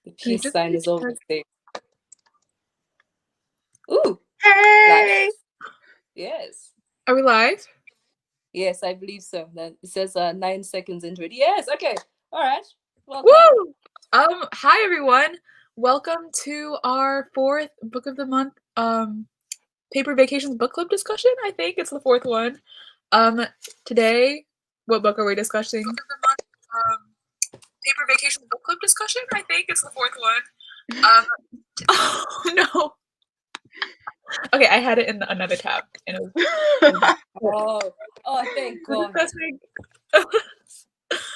The peace sign is over there. Ooh. Hey! Live? Yes. Are we live? Yes, I believe so. It says 9 seconds into it. Yes, okay. All right. Welcome. Woo! Hi everyone. Welcome to our fourth book of the month Paper Vacations book club discussion. I think it's the fourth one. Today, what book are we discussing? Book of the month Paper Vacations book club discussion. I think it's the fourth one. Oh no. Okay, I had it in another tab, and it was. Thank God.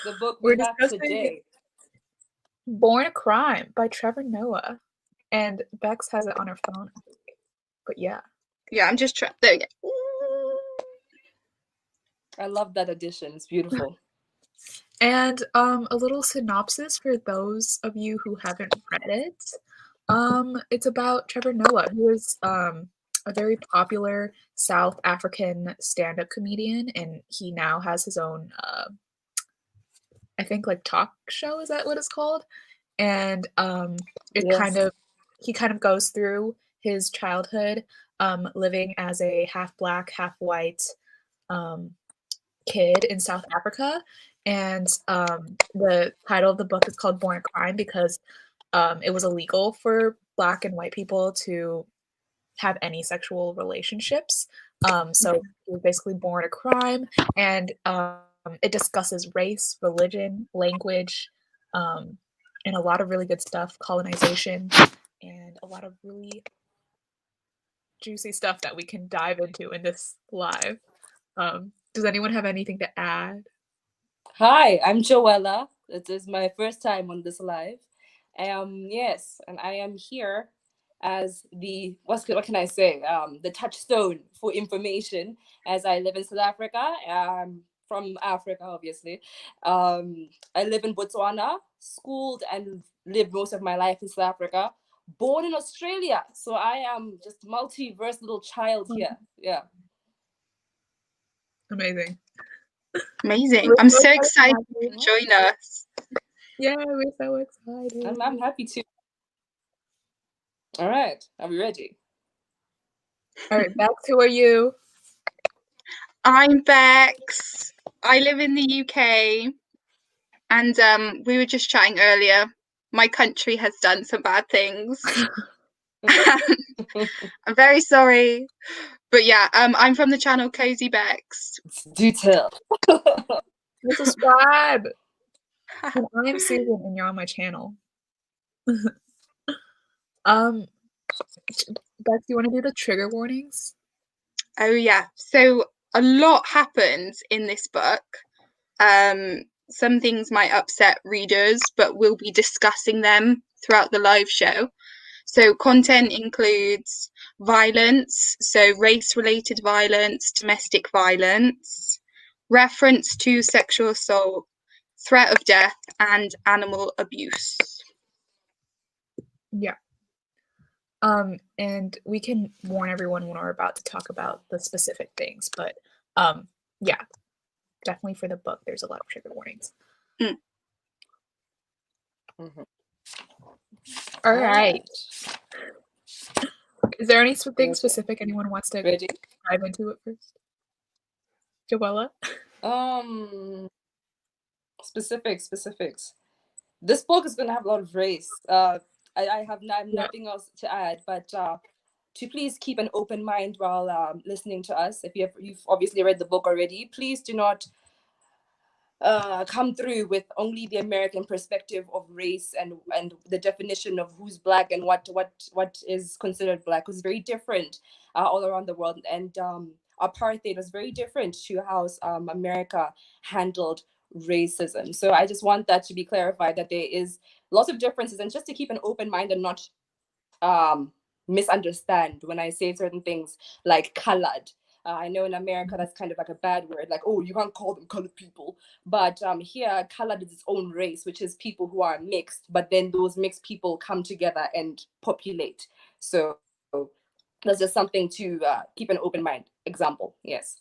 The book we're have discussing today. Born a Crime by Trevor Noah, and Bex has it on her phone. But yeah, I'm just trying. There we go. I love that edition. It's beautiful. And a little synopsis for those of you who haven't read it. It's about Trevor Noah, who is a very popular South African stand-up comedian, and he now has his own, I think, like talk show. Is that what it's called? And he kind of goes through his childhood, living as a half black, half white kid in South Africa. And the title of the book is called Born a Crime because it was illegal for Black and white people to have any sexual relationships. So he was basically born a crime, and it discusses race, religion, language, and a lot of really good stuff, colonization, and a lot of really juicy stuff that we can dive into in this live. Does anyone have anything to add? Hi, I'm JoElla. It is my first time on this live. Yes, and I am here as the what can I say? The touchstone for information as I live in South Africa. From Africa, obviously. I live in Botswana, schooled and lived most of my life in South Africa. Born in Australia, so I am just multiverse little child here. Yeah. Amazing. I'm so excited to join us. Yeah, we're so excited. I'm happy to. All right, are we ready? All right, Bex, who are you? I'm Bex. I live in the UK, and we were just chatting earlier. My country has done some bad things. I'm very sorry. But yeah, I'm from the channel Cozy Bex. Do tell. Subscribe. And I am Susan, and you're on my channel. Bex, do you want to do the trigger warnings? Oh yeah. So a lot happens in this book. Some things might upset readers, but we'll be discussing them throughout the live show. So content includes violence, so race-related violence, domestic violence, reference to sexual assault, threat of death, and animal abuse. Yeah. And we can warn everyone when we're about to talk about the specific things, but yeah, definitely for the book, there's a lot of trigger warnings. Mm-hmm. All right. Is there anything specific anyone wants to dive into it first? JoElla? Specifics. This book is going to have a lot of race. I have nothing else to add, but to please keep an open mind while listening to us. If you've obviously read the book already, please do not come through with only the American perspective of race and the definition of who's Black and what is considered Black, because it's very different all around the world. And apartheid was very different to how America handled racism. So I just want that to be clarified, that there is lots of differences, and just to keep an open mind and not misunderstand when I say certain things like colored. I know in America that's kind of like a bad word, like, oh, you can't call them colored people. But here, colored is its own race, which is people who are mixed, but then those mixed people come together and populate. So that's just something to keep an open mind. Example, yes.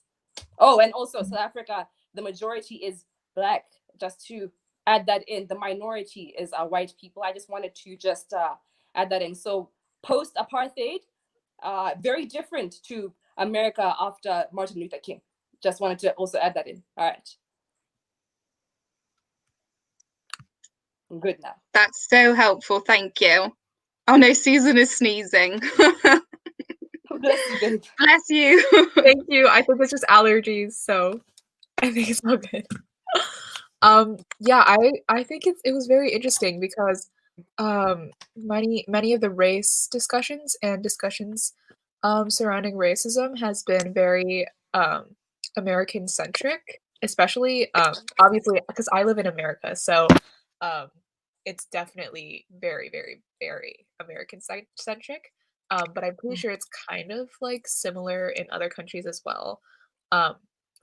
Oh, and also South Africa, the majority is Black, just to add that in. The minority is white people. I just wanted to just add that in. So post-apartheid, very different to America after Martin Luther King. Just wanted to also add that in. All right. I'm good now. That's so helpful. Thank you. Oh no, Susan is sneezing. Bless you, babe. Bless you. Thank you. I think it's just allergies, so I think it's all good. Yeah, I think it was very interesting because many of the race discussions and discussions surrounding racism has been very American centric, especially obviously because I live in America, so it's definitely very, very, very American centric. But I'm pretty sure it's kind of like similar in other countries as well. Um,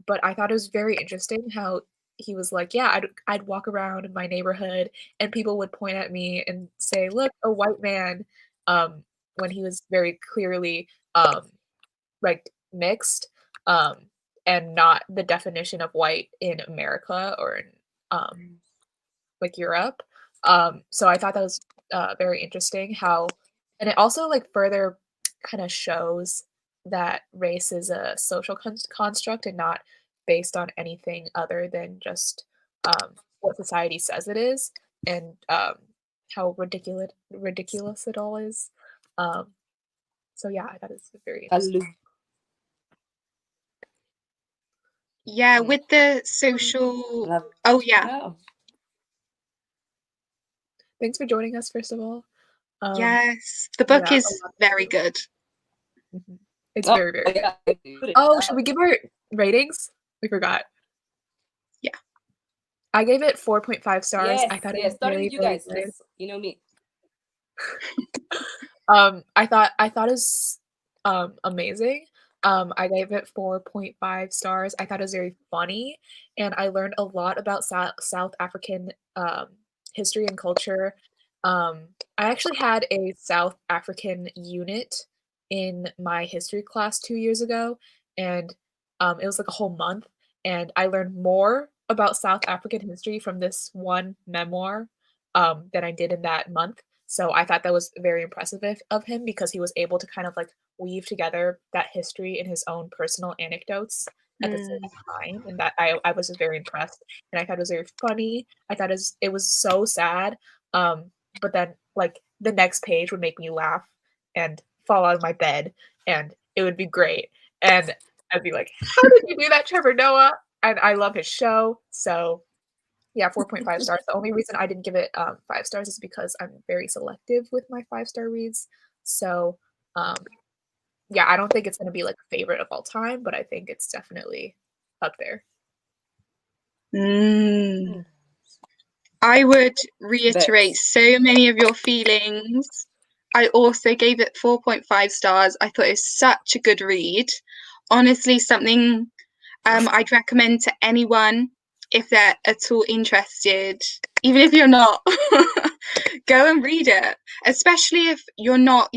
but I thought it was very interesting how he was like, yeah, I'd walk around in my neighborhood and people would point at me and say, look, a white man, when he was very clearly like mixed, and not the definition of white in America or in like Europe. So I thought that was very interesting how, and it also like further kind of shows that race is a social construct and not based on anything other than just what society says it is, and how ridiculous it all is. So yeah, I thought it was very interesting. Yeah, with the social. Oh yeah. No. Thanks for joining us, first of all. Yes, the book yeah, is very good. It's very, very good. Yeah. Oh, should we give our ratings? We forgot. Yeah. I gave it 4.5 stars. Yes, I thought it was starting really, with you really guys, good. because you know me. I thought it was amazing. I gave it 4.5 stars. I thought it was very funny, and I learned a lot about South African history and culture. I actually had a South African unit in my history class 2 years ago, and it was like a whole month, and I learned more about South African history from this one memoir than I did in that month. So I thought that was very impressive of him because he was able to kind of like weave together that history in his own personal anecdotes at the same time, and that I was just very impressed, and I thought it was very funny. I thought it was so sad, but then like the next page would make me laugh and fall out of my bed, and it would be great, and I'd be like, "How did you do that, Trevor Noah?" And I love his show, so yeah, 4.5 stars. The only reason I didn't give it 5 stars is because I'm very selective with my 5-star reads. So, yeah, I don't think it's going to be like a favorite of all time, but I think it's definitely up there. I would reiterate so many of your feelings. I also gave it 4.5 stars. I thought it was such a good read. Honestly, something I'd recommend to anyone if they're at all interested, even if you're not. Go and read it, especially if you're not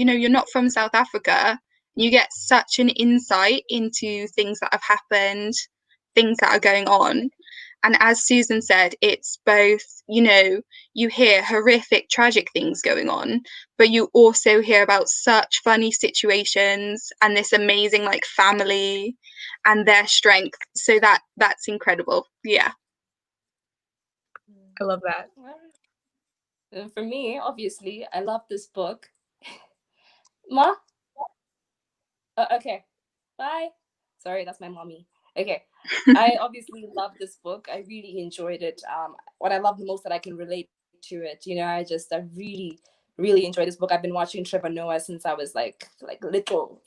from South Africa. You get such an insight into things that have happened, things that are going on. And as Susan said, it's both, you hear horrific, tragic things going on, but you also hear about such funny situations and this amazing like family and their strength. So that's incredible. Yeah. I love that. And for me, obviously, I love this book. Ma? Okay. Bye. Sorry, that's my mommy. Okay. I obviously love this book. I really enjoyed it. What I love the most that I can relate to it, I really, really enjoyed this book. I've been watching Trevor Noah since I was like little,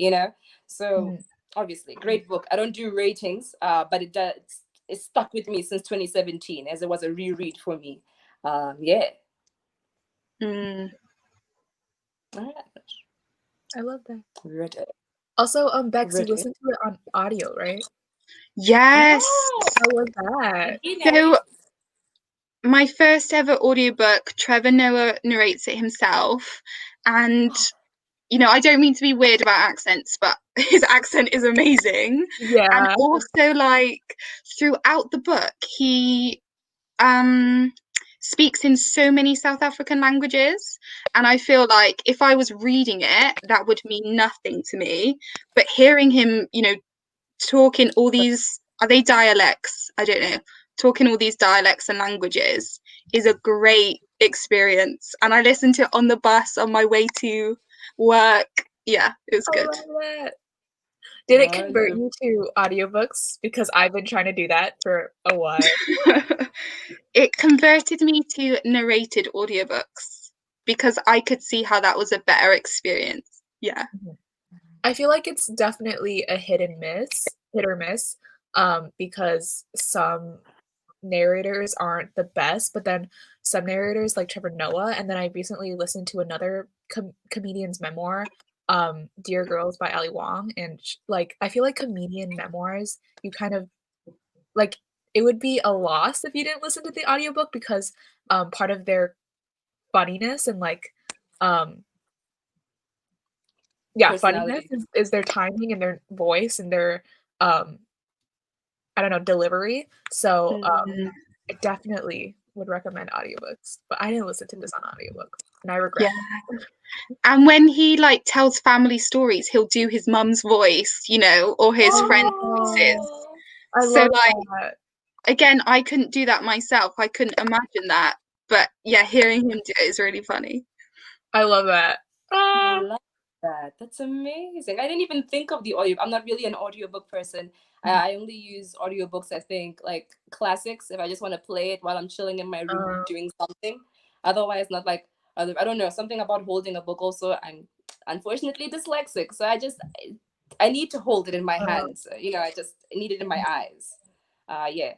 So obviously, great book. I don't do ratings, but it stuck with me since 2017 as it was a reread for me. Yeah. I love that. Read it. Also, Bex, you listened to it on audio, right? Yes. How was that? So my first ever audiobook, Trevor Noah narrates it himself. And, I don't mean to be weird about accents, but his accent is amazing. Yeah. And also, like, throughout the book, he speaks in so many South African languages, and I feel like if I was reading it, that would mean nothing to me. But hearing him, talking all these, are they dialects? I don't know. Talking all these dialects and languages is a great experience. And I listened to it on the bus on my way to work. Yeah, it was good. I love that. Did it convert you to audiobooks? Because I've been trying to do that for a while. It converted me to narrated audiobooks because I could see how that was a better experience. Yeah. I feel like it's definitely a hit or miss, because some narrators aren't the best, but then some narrators like Trevor Noah, and then I recently listened to another comedian's memoir, Dear Girls by Ali Wong, and like I feel like comedian memoirs, you kind of like it would be a loss if you didn't listen to the audiobook because part of their funniness and like funniness is their timing and their voice and their I don't know, delivery. So I definitely would recommend audiobooks, but I didn't listen to this on audiobook and I regret it. And when he like tells family stories, he'll do his mum's voice, or his friend's voices. I love that. Again, I couldn't do that myself. I couldn't imagine that. But yeah, hearing him do it is really funny. I love that. I love that. That's amazing. I didn't even think of the audio. I'm not really an audiobook person. I only use audiobooks, I think, like classics, if I just want to play it while I'm chilling in my room doing something. Otherwise, not like, I don't know, something about holding a book also. I'm unfortunately dyslexic, so I need to hold it in my hands. I just need it in my eyes. Yeah.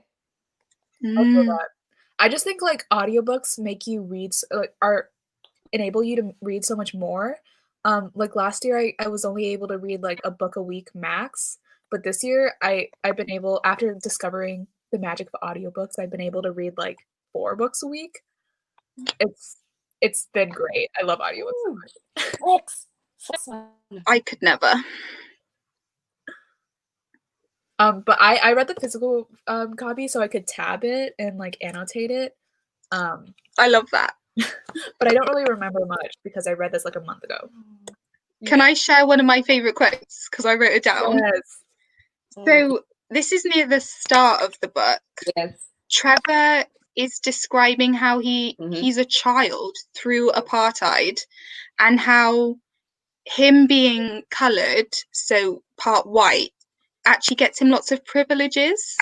I just think like audiobooks make you read, enable you to read so much more. Like last year, I was only able to read like a book a week max. But this year, I've been able, after discovering the magic of audiobooks, I've been able to read like 4 books a week. It's been great. I love audiobooks so much. I could never. But I read the physical copy so I could tab it and like annotate it. I love that. But I don't really remember much because I read this like a month ago. Can I share one of my favorite quotes? Because I wrote it down. Yes. So this is near the start of the book. Yes. Trevor is describing how he's a child through apartheid and how him being coloured, so part white, actually gets him lots of privileges.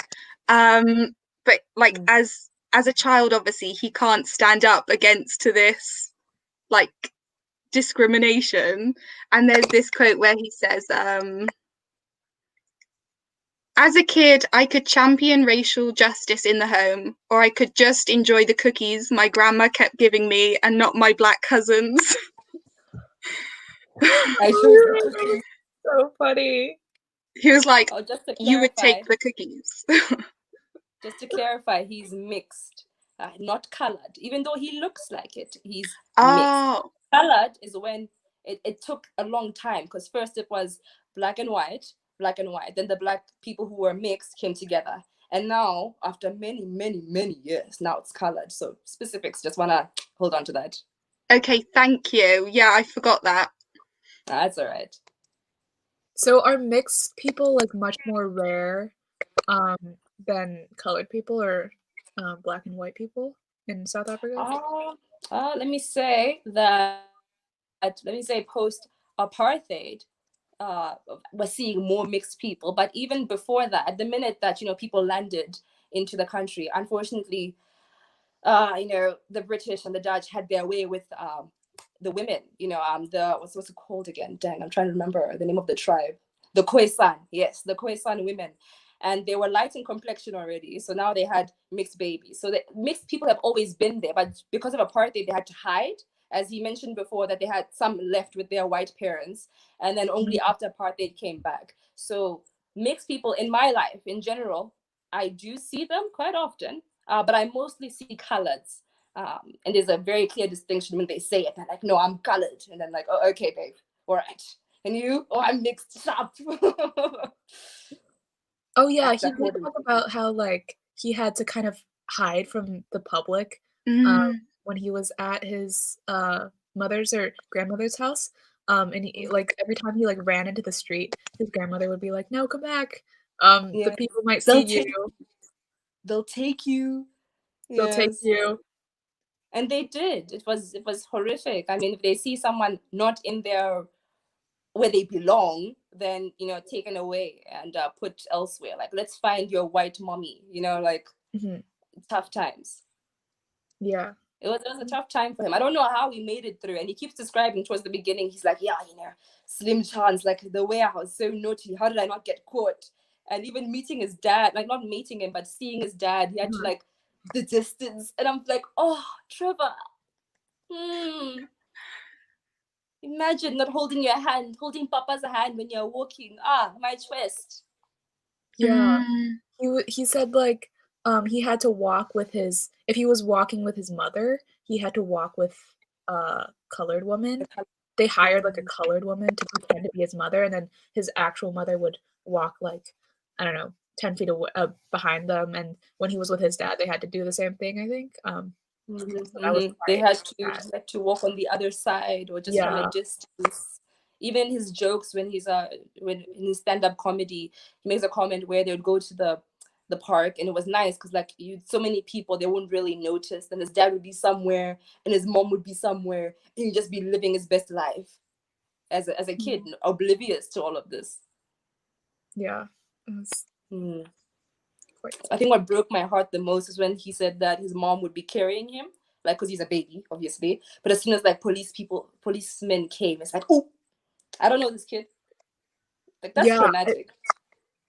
But like as a child, obviously he can't stand up against this like discrimination. And there's this quote where he says, as a kid, I could champion racial justice in the home, or I could just enjoy the cookies my grandma kept giving me and not my black cousins. So funny. He was like, you would take the cookies. Just to clarify, he's mixed, not colored. Even though he looks like it, he's mixed. Colored is when it took a long time, because first it was black and white. Then the black people who were mixed came together. And now, after many, many, many years, now it's colored. So specifics, just want to hold on to that. Okay, thank you. Yeah, I forgot that. That's all right. So are mixed people like much more rare than colored people or black and white people in South Africa? Let me say post-apartheid, we're seeing more mixed people. But even before that, the minute that people landed into the country, unfortunately, the British and the Dutch had their way with the women. What's it called again? Dang, I'm trying to remember the name of the tribe. The Khoisan, yes, the Khoisan women. And they were light in complexion already, so now they had mixed babies. So the mixed people have always been there, but because of apartheid, they had to hide. As he mentioned before, that they had some left with their white parents, and then only after apartheid came back. So mixed people in my life, in general, I do see them quite often, but I mostly see coloreds. And there's a very clear distinction when they say it. They're like, no, I'm colored. And I'm like, oh, okay, babe, all right. And you? Oh, I'm mixed up. Oh yeah, he did talk about how like he had to kind of hide from the public when he was at his mother's or grandmother's house. And he, like every time he like ran into the street, his grandmother would be like, "No, come back. The Yeah. people might They'll see take- you. They'll take you. They'll take Yes. you." And they did. It was horrific. I mean, if they see someone not in their where they belong, then taken away and put elsewhere. Like, let's find your white mommy. Like Mhm. tough times. Yeah. It was a tough time for him. I don't know how he made it through. And he keeps describing towards the beginning. He's like, yeah, slim chance. Like the way I was so naughty. How did I not get caught? And even meeting his dad, like not meeting him, but seeing his dad, he had to like the distance. And I'm like, oh, Trevor. Imagine not holding your hand, holding Papa's hand when you're walking. My twist. Yeah. He said like he had to walk with his if he was walking with his mother, he had to walk with a colored woman. They hired like a colored woman to pretend to be his mother, and then his actual mother would walk like, I don't know, 10 feet away, behind them. And when he was with his dad, they had to do the same thing, I think. So that was They quite had sad. to walk on the other side or just from a Yeah. distance. Even his jokes when he's when in his stand-up comedy, he makes a comment where they would go to the park, and it was nice because like so many people, they wouldn't really notice, and his dad would be somewhere and his mom would be somewhere, and he'd just be living his best life as a kid, oblivious to all of this. Yeah. It was quite sad. I think what broke my heart the most is when he said that his mom would be carrying him, like, because he's a baby, obviously. But as soon as like policemen came, it's like, oh, I don't know this kid. Like, that's traumatic.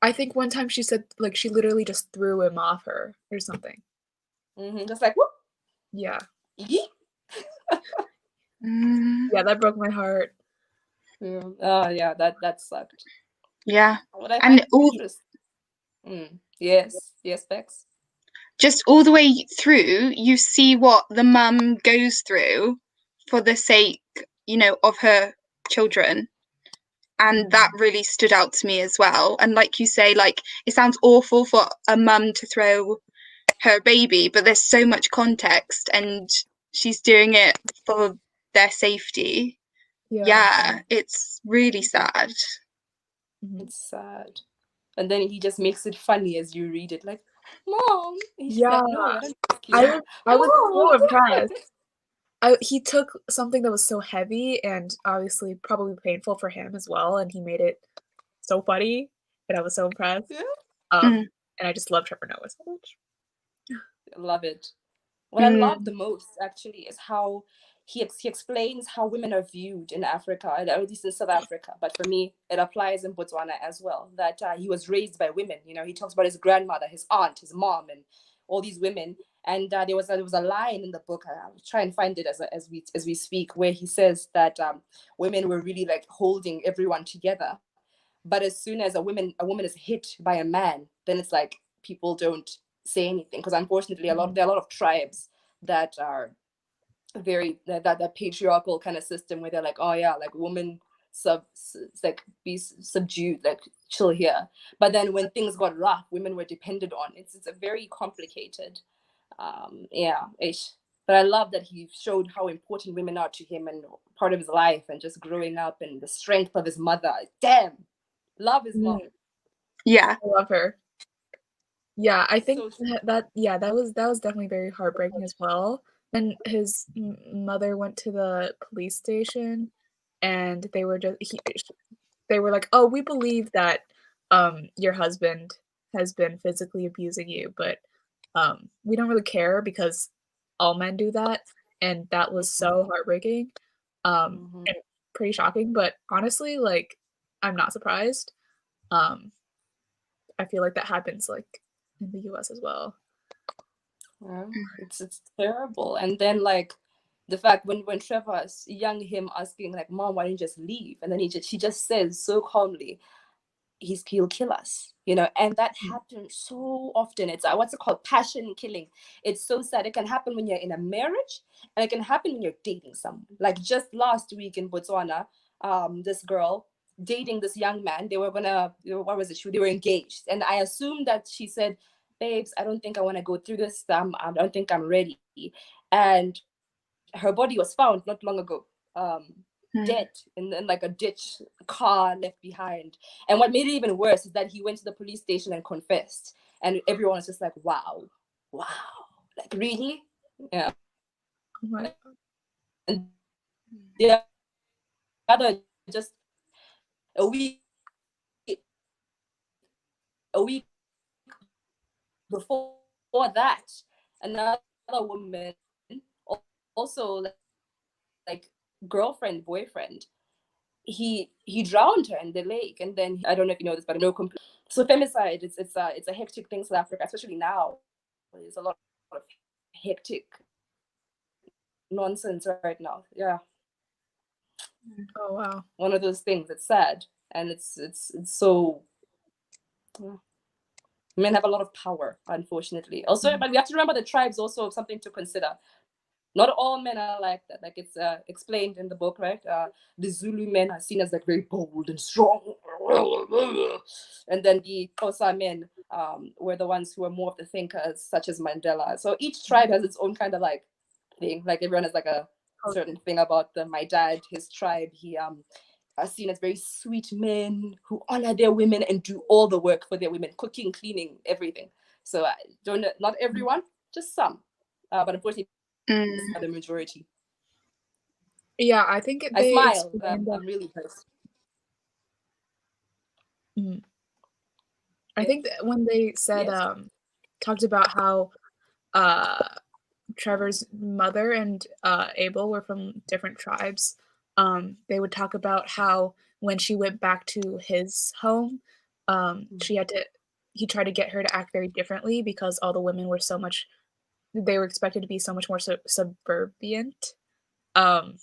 I think one time she said like she literally just threw him off her or something. Just like, whoop. Yeah. Yeah, that broke my heart. Yeah, that sucked. Yeah. What I And find yes, Bex. Just all the way through, you see what the mum goes through for the sake, of her children. And that really stood out to me as well. And like you say, like, it sounds awful for a mum to throw her baby, but there's so much context and she's doing it for their safety. Yeah, it's really sad. It's sad. And then he just makes it funny as you read it, like, Mom. He's like, no, I don't like you. I was so impressed. He took something that was so heavy and obviously probably painful for him as well, and he made it so funny, and I was so impressed. Yeah. And I just love Trevor Noah so much. I love it. What I love the most, actually, is how he explains how women are viewed in Africa, at least in South Africa. But for me, it applies in Botswana as well, that he was raised by women. He talks about his grandmother, his aunt, his mom, and all these women. And there was a line in the book. I'll try and find it as we speak, where he says that women were really like holding everyone together. But as soon as a woman is hit by a man, then it's like people don't say anything, because unfortunately there are a lot of tribes that are very that patriarchal kind of system where they're like, oh yeah, like woman like be subdued, like chill here. But then when things got rough, women were depended on. It's a very complicated ish. But I love that he showed how important women are to him and part of his life, and just growing up and the strength of his mother. Damn, love his mom. Yeah, I love her. Yeah, I think that was definitely very heartbreaking as well. And his mother went to the police station, and they were like, "Oh, we believe that your husband has been physically abusing you, but we don't really care because all men do that." And that was so heartbreaking, and pretty shocking. But honestly, like, I'm not surprised. I feel like that happens like in the US as well. Yeah, it's terrible. And then like the fact when Trevor's young him asking like, Mom, why don't you just leave? And then she just says so calmly, he'll kill us, and that happens so often. It's what's it called, passion killing. It's so sad. It can happen when you're in a marriage, and it can happen when you're dating someone. Like just last week in Botswana, this girl dating this young man, they were gonna, what was it, they were engaged, and I assumed that she said, babes, I don't think I want to go through this. I don't think I'm ready. and her body was found not long ago, dead in like a ditch, car left behind. And what made it even worse is that he went to the police station and confessed, and everyone was just like, wow, like really? Yeah. Oh my God. And the other, just a week before that, another woman, also like girlfriend, boyfriend, he drowned her in the lake, and then I don't know if you know this, but no complete. So femicide, it's a hectic thing in South Africa, especially now. There's a lot of hectic nonsense right now. Yeah. Oh wow. One of those things. It's sad, and it's so. Yeah. Men have a lot of power, unfortunately. Also, but we have to remember the tribes also something to consider. Not all men are like that. Like it's explained in the book, right? The Zulu men are seen as like very bold and strong, and then the Xhosa men were the ones who were more of the thinkers, such as Mandela. So each tribe has its own kind of like thing. Like everyone has like a certain thing about them. My dad, his tribe, he are seen as very sweet men who honor their women and do all the work for their women, cooking, cleaning, everything. So don't not everyone, just some, but unfortunately. The majority. Yeah, I think I they smile. explained that. I'm really pissed. I think that when they said Yes. talked about how Trevor's mother and Abel were from different tribes, they would talk about how when she went back to his home, he tried to get her to act very differently because all the women were they were expected to be so much more subservient. And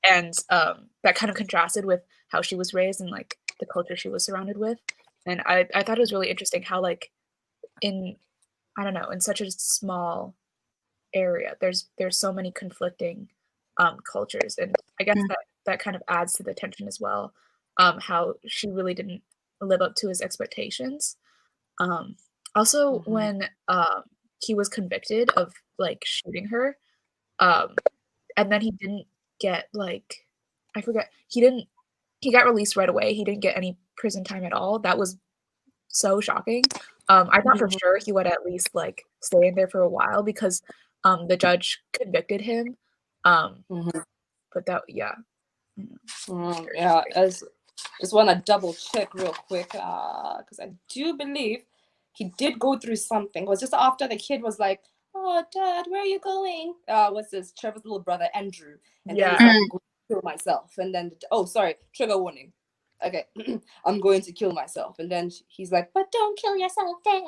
that kind of contrasted with how she was raised and like the culture she was surrounded with. And I thought it was really interesting how like in such a small area there's so many conflicting cultures, and I guess that kind of adds to the tension as well, how she really didn't live up to his expectations. Also when he was convicted of like shooting her, and then he didn't get like I forget he got released right away. He didn't get any prison time at all. That was so shocking. I thought for sure he would at least like stay in there for a while because the judge convicted him. But that yeah, I just want to double check real quick because I do believe he did go through something. It was just after the kid was like, "Oh, Dad, where are you going?" What's this? Trevor's little brother Andrew, and then he's like, "I'm going to kill myself." And then, oh, sorry, trigger warning. Okay, I'm going to kill myself. And then he's like, "But don't kill yourself, Dad."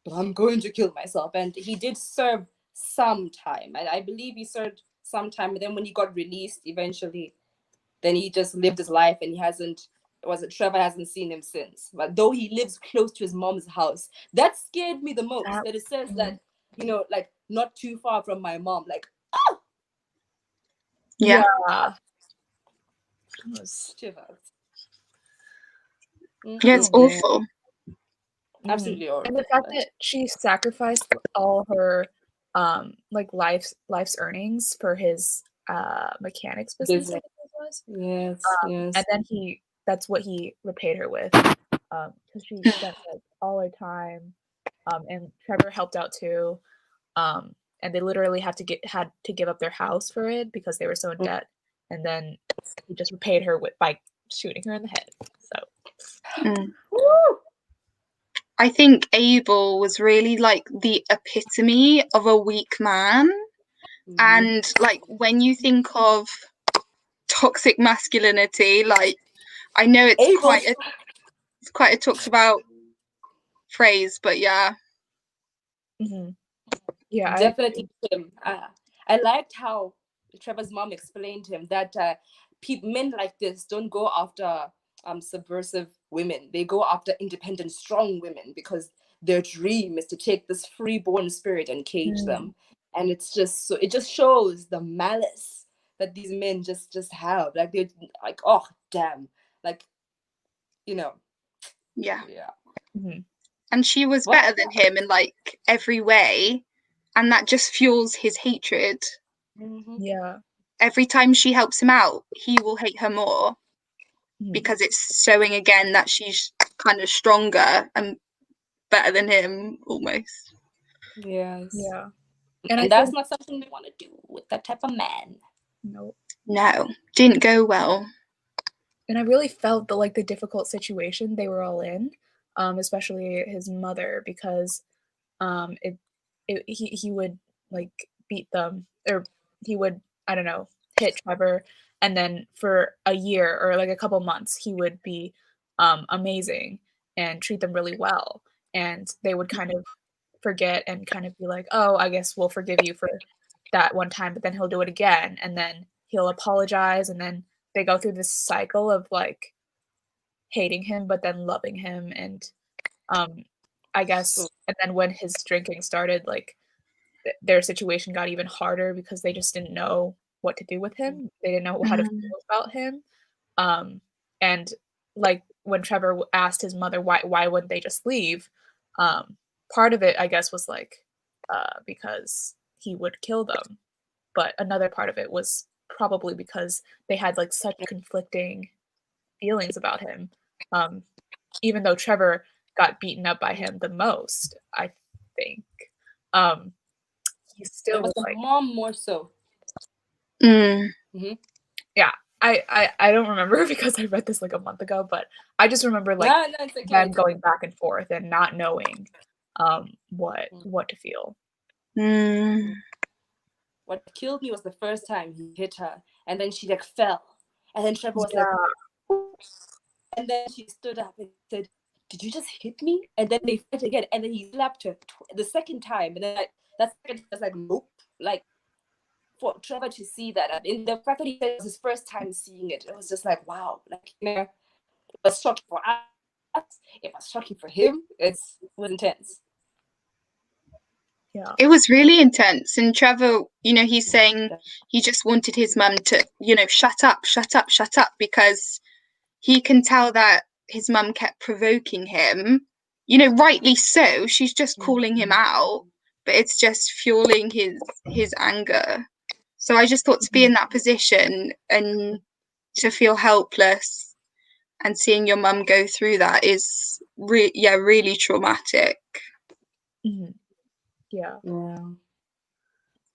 But I'm going to kill myself. And he did serve some time. I believe he served some time. But then when he got released, eventually, then he just lived his life, and Trevor hasn't seen him since. But though he lives close to his mom's house, that scared me the most. That it says that, like not too far from my mom. Like, oh, yeah. Shivers. Yeah, it's awful. Absolutely horrible. And the fact that she sacrificed all her like life's earnings for his mechanics business, I think it was. Yes. And then that's what he repaid her with. Because she spent like all her time. And Trevor helped out too. And they literally had to give up their house for it because they were so in debt. And then he just repaid her by shooting her in the head. So I think Abel was really like the epitome of a weak man. And like when you think of toxic masculinity, like I know it's quite a talked about phrase, but yeah. Yeah, definitely him. I liked how Trevor's mom explained to him that men like this don't go after subversive women. They go after independent, strong women because their dream is to take this freeborn spirit and cage them. And it's just so it just shows the malice that these men just have. Like they're like, oh damn, like Yeah. And she was better than him in like every way. and that just fuels his hatred. Mhm. Yeah. Every time she helps him out, he will hate her more because it's showing again that she's kind of stronger and better than him almost. Yes. Yeah. And that's not something we want to do with that type of man. No. No, didn't go well. And I really felt the difficult situation they were all in, especially his mother, because he would like beat them, or he would, I don't know, hit Trevor, and then for a year or like a couple months he would be amazing and treat them really well, and they would kind of forget and kind of be like, oh, I guess we'll forgive you for that one time, but then he'll do it again, and then he'll apologize, and then they go through this cycle of like hating him but then loving him. And I guess, and then when his drinking started, like their situation got even harder because they just didn't know what to do with him. They didn't know how to feel about him. And like when Trevor asked his mother why wouldn't they just leave, part of it I guess was like because he would kill them, but another part of it was probably because they had like such conflicting feelings about him. Even though Trevor got beaten up by him the most, I think. He still It was was the like, mom more so. yeah. I don't remember because I read this like a month ago, but I just remember like it's okay. them going back and forth and not knowing what to feel. What killed me was the first time he hit her, and then she like fell, and then Trevor was like, and then she stood up and said, "Did you just hit me?" And then they fight again, and then he slapped her the second time, and then like that second time was like, nope, like for Trevor to see that, and the fact that he said it was his first time seeing it, it was just like, wow, like it was shocking for us, it was shocking for him. It was intense. Yeah, it was really intense. And Trevor, he's saying he just wanted his mum to, shut up, because he can tell that his mum kept provoking him, rightly so. She's just calling him out, but it's just fueling his anger. So I just thought to be in that position and to feel helpless and seeing your mum go through that is really traumatic. Yeah.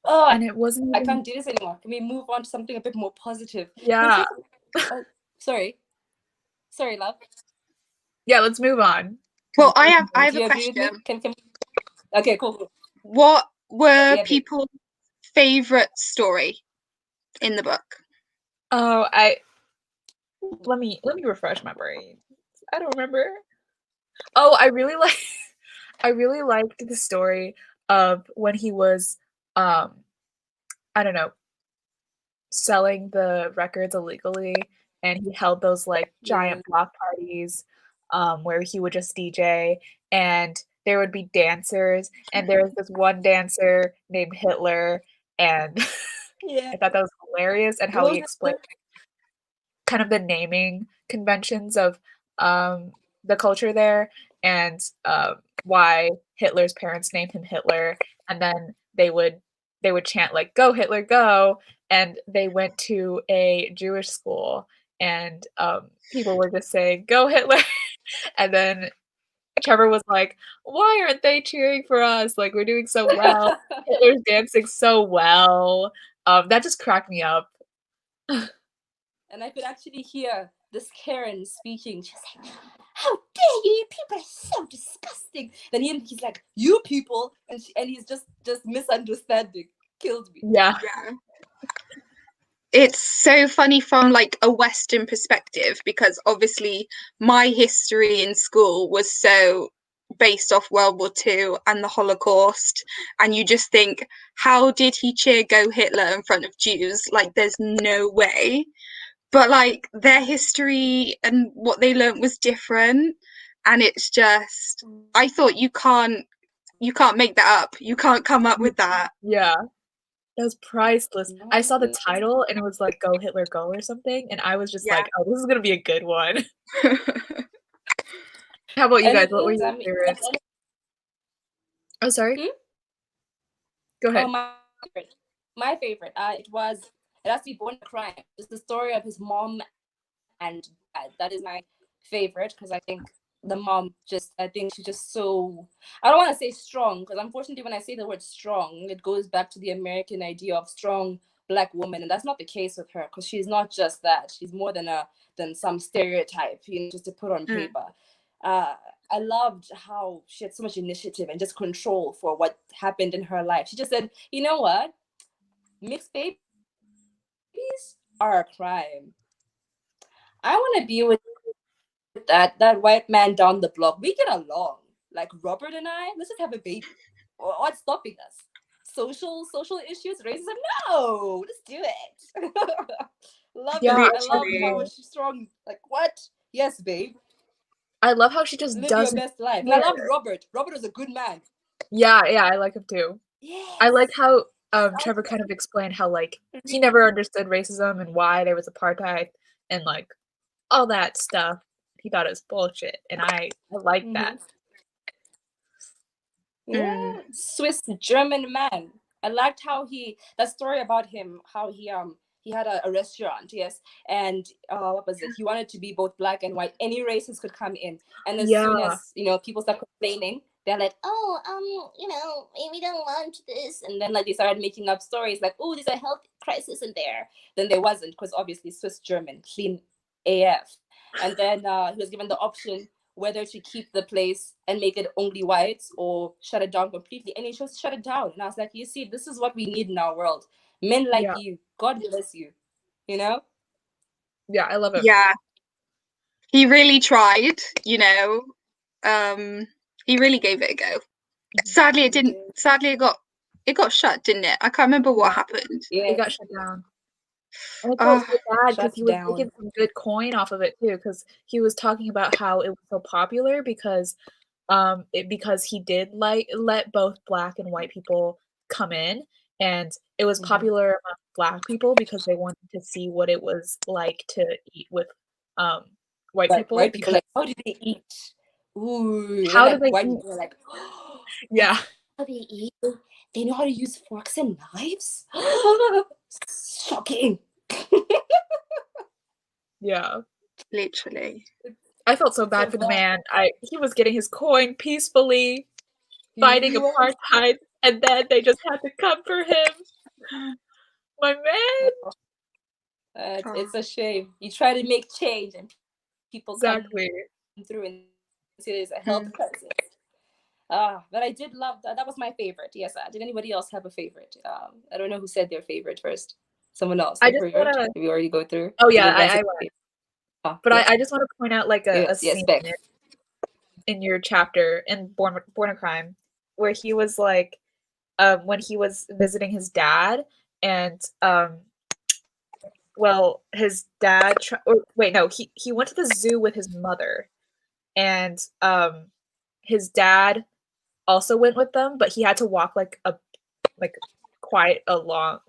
Oh, and it wasn't I can't do this anymore. Can we move on to something a bit more positive? Yeah. Sorry, love. Yeah, let's move on. Well, I have Do a you agree question. with me? Okay, cool. What were people's favorite story in the book? Oh, let me refresh my brain. I don't remember. Oh, I really liked the story of when he was I don't know, selling the records illegally, and he held those like giant block parties where he would just DJ, and there would be dancers, and there was this one dancer named Hitler, and I thought that was hilarious, and how he explained kind of the naming conventions of the culture there, and why Hitler's parents named him Hitler, and then they would chant like "Go Hitler, go!" And they went to a Jewish school, and people were just saying "Go Hitler," and then Trevor was like, "Why aren't they cheering for us? Like we're doing so well. Hitler's dancing so well." That just cracked me up. And I could actually hear this Karen speaking. She's like, "How dare you? You people are so disgusting." Then he's like, "You people," and he's just misunderstanding. Killed me. Yeah. It's so funny from like a Western perspective, because obviously my history in school was so based off World War II and the Holocaust, and you just think, how did he cheer "Go Hitler" in front of Jews? Like there's no way. But like their history and what they learned was different, and it's just, I thought you can't make that up. You can't come up with that. Yeah. That was priceless. I saw the title and it was like "Go Hitler, Go" or something, and I was just like, "Oh, this is gonna be a good one." How about you guys? What were your favorites? Oh, sorry. Go ahead. Oh, my favorite. It has to be Born a Crime. It's the story of his mom and dad. That is my favorite because I think the mom I think she's just so, I don't want to say strong, because unfortunately when I say the word strong, it goes back to the American idea of strong Black woman, and that's not the case with her, because she's not just that. She's more than some stereotype, just to put on paper. I loved how she had so much initiative and just control for what happened in her life. She just said, you know what, mixed babies are a crime. I want to be with that white man down the block. We get along. Like Robert and I, let's just have a baby. What's stopping us? Social issues, racism? No, let's do it. Love Yeah, it. I love how she's strong. Like, what? Yes, babe. I love how she just Live doesn't your best life. And I love Robert. Robert is a good man. Yeah, I like him too. Yes. I like how Trevor kind of explained how like he never understood racism and why there was apartheid and like all that stuff. He thought it was bullshit, and I like that. Yeah, Swiss German man. I liked how that story about him, how he had a restaurant, yes, and what was it? He wanted to be both Black and white. Any races could come in, and as soon as people start complaining, they're like, oh, we don't want this, and then like they started making up stories like, oh, there's a health crisis in there. Then there wasn't, because obviously Swiss German, clean AF, and then he was given the option whether to keep the place and make it only white or shut it down completely. And he chose to shut it down. And I was like, you see, this is what we need in our world. Men like you. God bless you. You know? Yeah, I love it. Yeah. He really tried, He really gave it a go. Sadly, it didn't. Sadly, it got shut, didn't it? I can't remember what happened. It got shut down. And I felt so bad because he was making some good coin off of it too, because he was talking about how it was so popular because he did like let both Black and white people come in, and it was popular among Black people because they wanted to see what it was like to eat with white people. White people, like, how do they eat? Ooh, how do they white eat? people are like, oh, yeah. How they eat? They know how to use forks and knives? Shocking. Yeah. Literally. I felt so bad for the man. He was getting his coin peacefully, fighting apartheid, and then they just had to come for him. My man. It's a shame. You try to make change and people come through and say there's a health crisis. But I did love that. That was my favorite. Yes. Did anybody else have a favorite? I don't know who said their favorite first. Someone else. I just want to. Did we already go through? Oh yeah, I went. But I just want to point out like a scene in your chapter in Born a Crime where he was like, when he was visiting his dad, and his dad. He went to the zoo with his mother, and his dad also went with them, but he had to walk quite a long,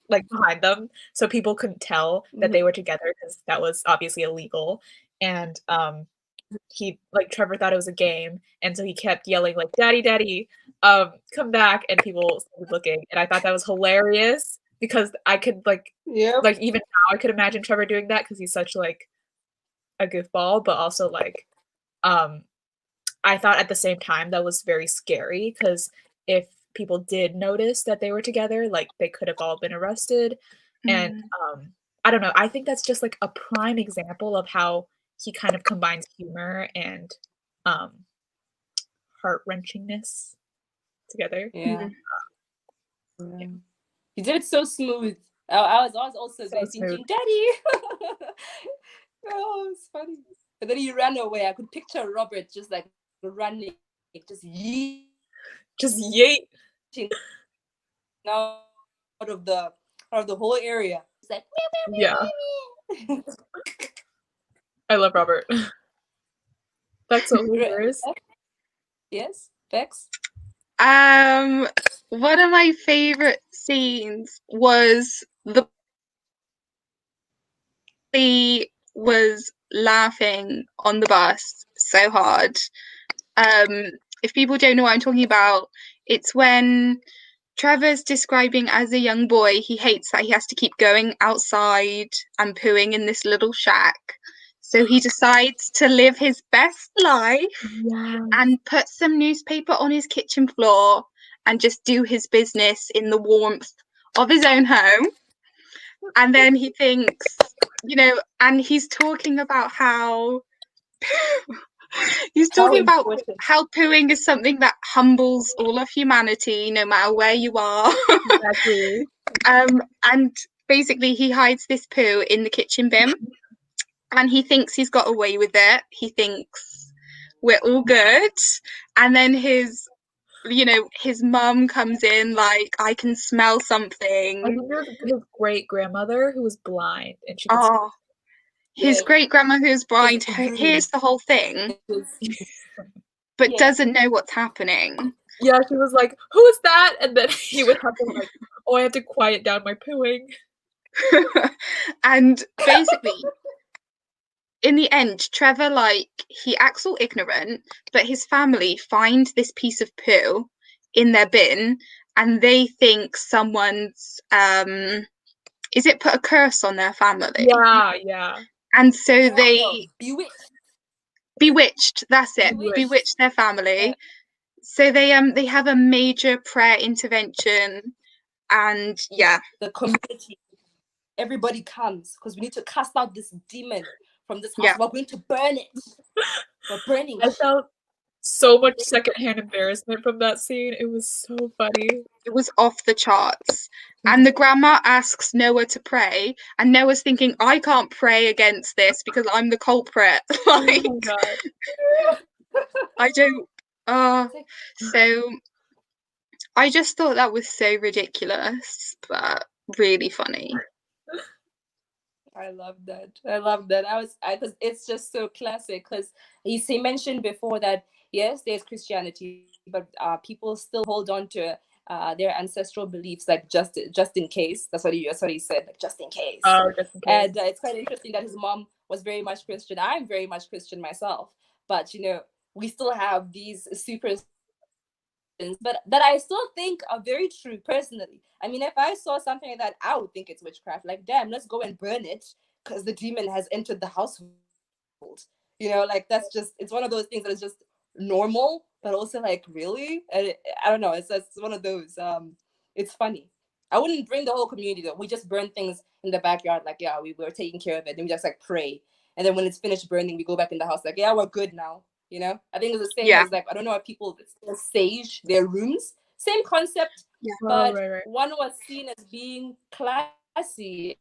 like behind them, so people couldn't tell that they were together because that was obviously illegal. And Trevor thought it was a game, and so he kept yelling like, "Daddy, daddy, come back!" And people started looking, and I thought that was hilarious because I could even now I could imagine Trevor doing that because he's such like a goofball, but also like I thought at the same time that was very scary because if people did notice that they were together, like they could have all been arrested. And I don't know, I think that's just like a prime example of how he kind of combines humor and heart-wrenchingness together. Yeah. He did it so smooth. I was also thinking, Daddy. Oh, it's funny. And then he ran away. I could picture Robert just like running, just yeet. Out of the whole area. It's like, yeah. I love Robert. That's so hilarious. Yes, Bex? One of my favorite scenes was he was laughing on the bus so hard. If people don't know what I'm talking about, it's when Trevor's describing as a young boy, he hates that he has to keep going outside and pooing in this little shack. So he decides to live his best life Yeah. and put some newspaper on his kitchen floor and just do his business in the warmth of his own home. And then he thinks, and he's talking about how how pooing is something that humbles all of humanity, no matter where you are. Exactly. And basically he hides this poo in the kitchen bin, and he thinks he's got away with it. He thinks we're all good. And then his mum comes in like, I can smell I something. think there's his great grandmother who was blind, and she could Oh, his great grandma who's blind hears the whole thing, but doesn't know what's happening. Yeah, she was like, "Who is that?" And then he would have to like, "Oh, I have to quiet down my pooing." And basically, in the end, Trevor, he acts all ignorant, but his family find this piece of poo in their bin, and they think someone's is it put a curse on their family? Yeah. And so they bewitched, that's it, bewitched their family. Yeah. So they have a major prayer intervention, and the community, everybody comes because we need to cast out this demon from this house. Yeah. We're going to burn it. We're burning I it. felt so much secondhand embarrassment from that scene. It was so funny. It was off the charts. And the grandma asks Noah to pray, and Noah's thinking, I can't pray against this because I'm the culprit. Oh my God. I don't. So I just thought that was so ridiculous, but really funny. I love that. Because it's just so classic. Because he mentioned before that yes, there's Christianity, but people still hold on to their ancestral beliefs, like just in case. That's what he said, like just in case. Oh, just in case. And it's quite interesting that his mom was very much Christian. I'm very much Christian myself, but we still have these superstitions, but that I still think are very true personally. I mean, if I saw something like that, I would think it's witchcraft. Like, damn, let's go and burn it because the demon has entered the household. Like it's one of those things that is just normal, but also like, really? I don't know. It's one of those. It's funny. I wouldn't bring the whole community though. We just burn things in the backyard, like, yeah, we were taking care of it, and we just like pray. And then when it's finished burning, we go back in the house, like, yeah, we're good now. I think it's the same as like, I don't know if people still sage their rooms. Same concept, but right. one was seen as being classy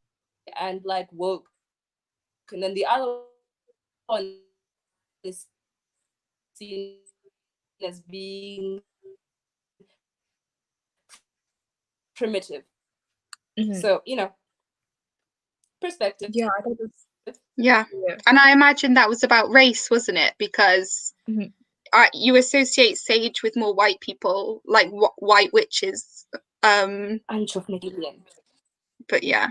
and like woke, and then the other one is seen as being primitive. Mhm. So perspective. Yeah, I thought it was. Yeah. And I imagine that was about race, wasn't it? Because you associate sage with more white people, like white witches. But yeah.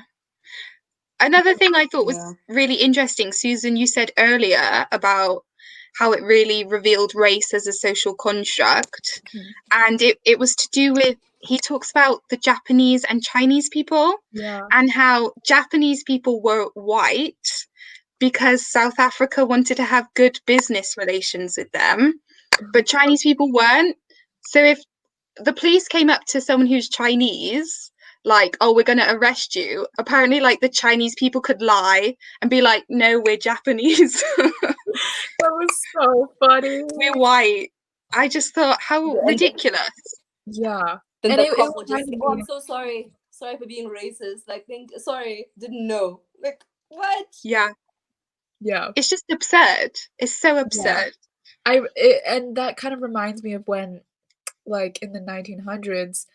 Another thing I thought was really interesting, Susan, you said earlier about how it really revealed race as a social construct. And it was to do with, he talks about the Japanese and Chinese people, and how Japanese people were white because South Africa wanted to have good business relations with them, but Chinese people weren't. So if the police came up to someone who's Chinese, like, oh, we're going to arrest you, apparently like the Chinese people could lie and be like, no, we're Japanese. That was so funny. We're white. I just thought, how ridiculous. Yeah. Then the cop will just say, oh, I'm so sorry for being racist, like, sorry, didn't know. Like, what? Yeah It's just absurd. It's so absurd. And that kind of reminds me of when, like, in the 1900s,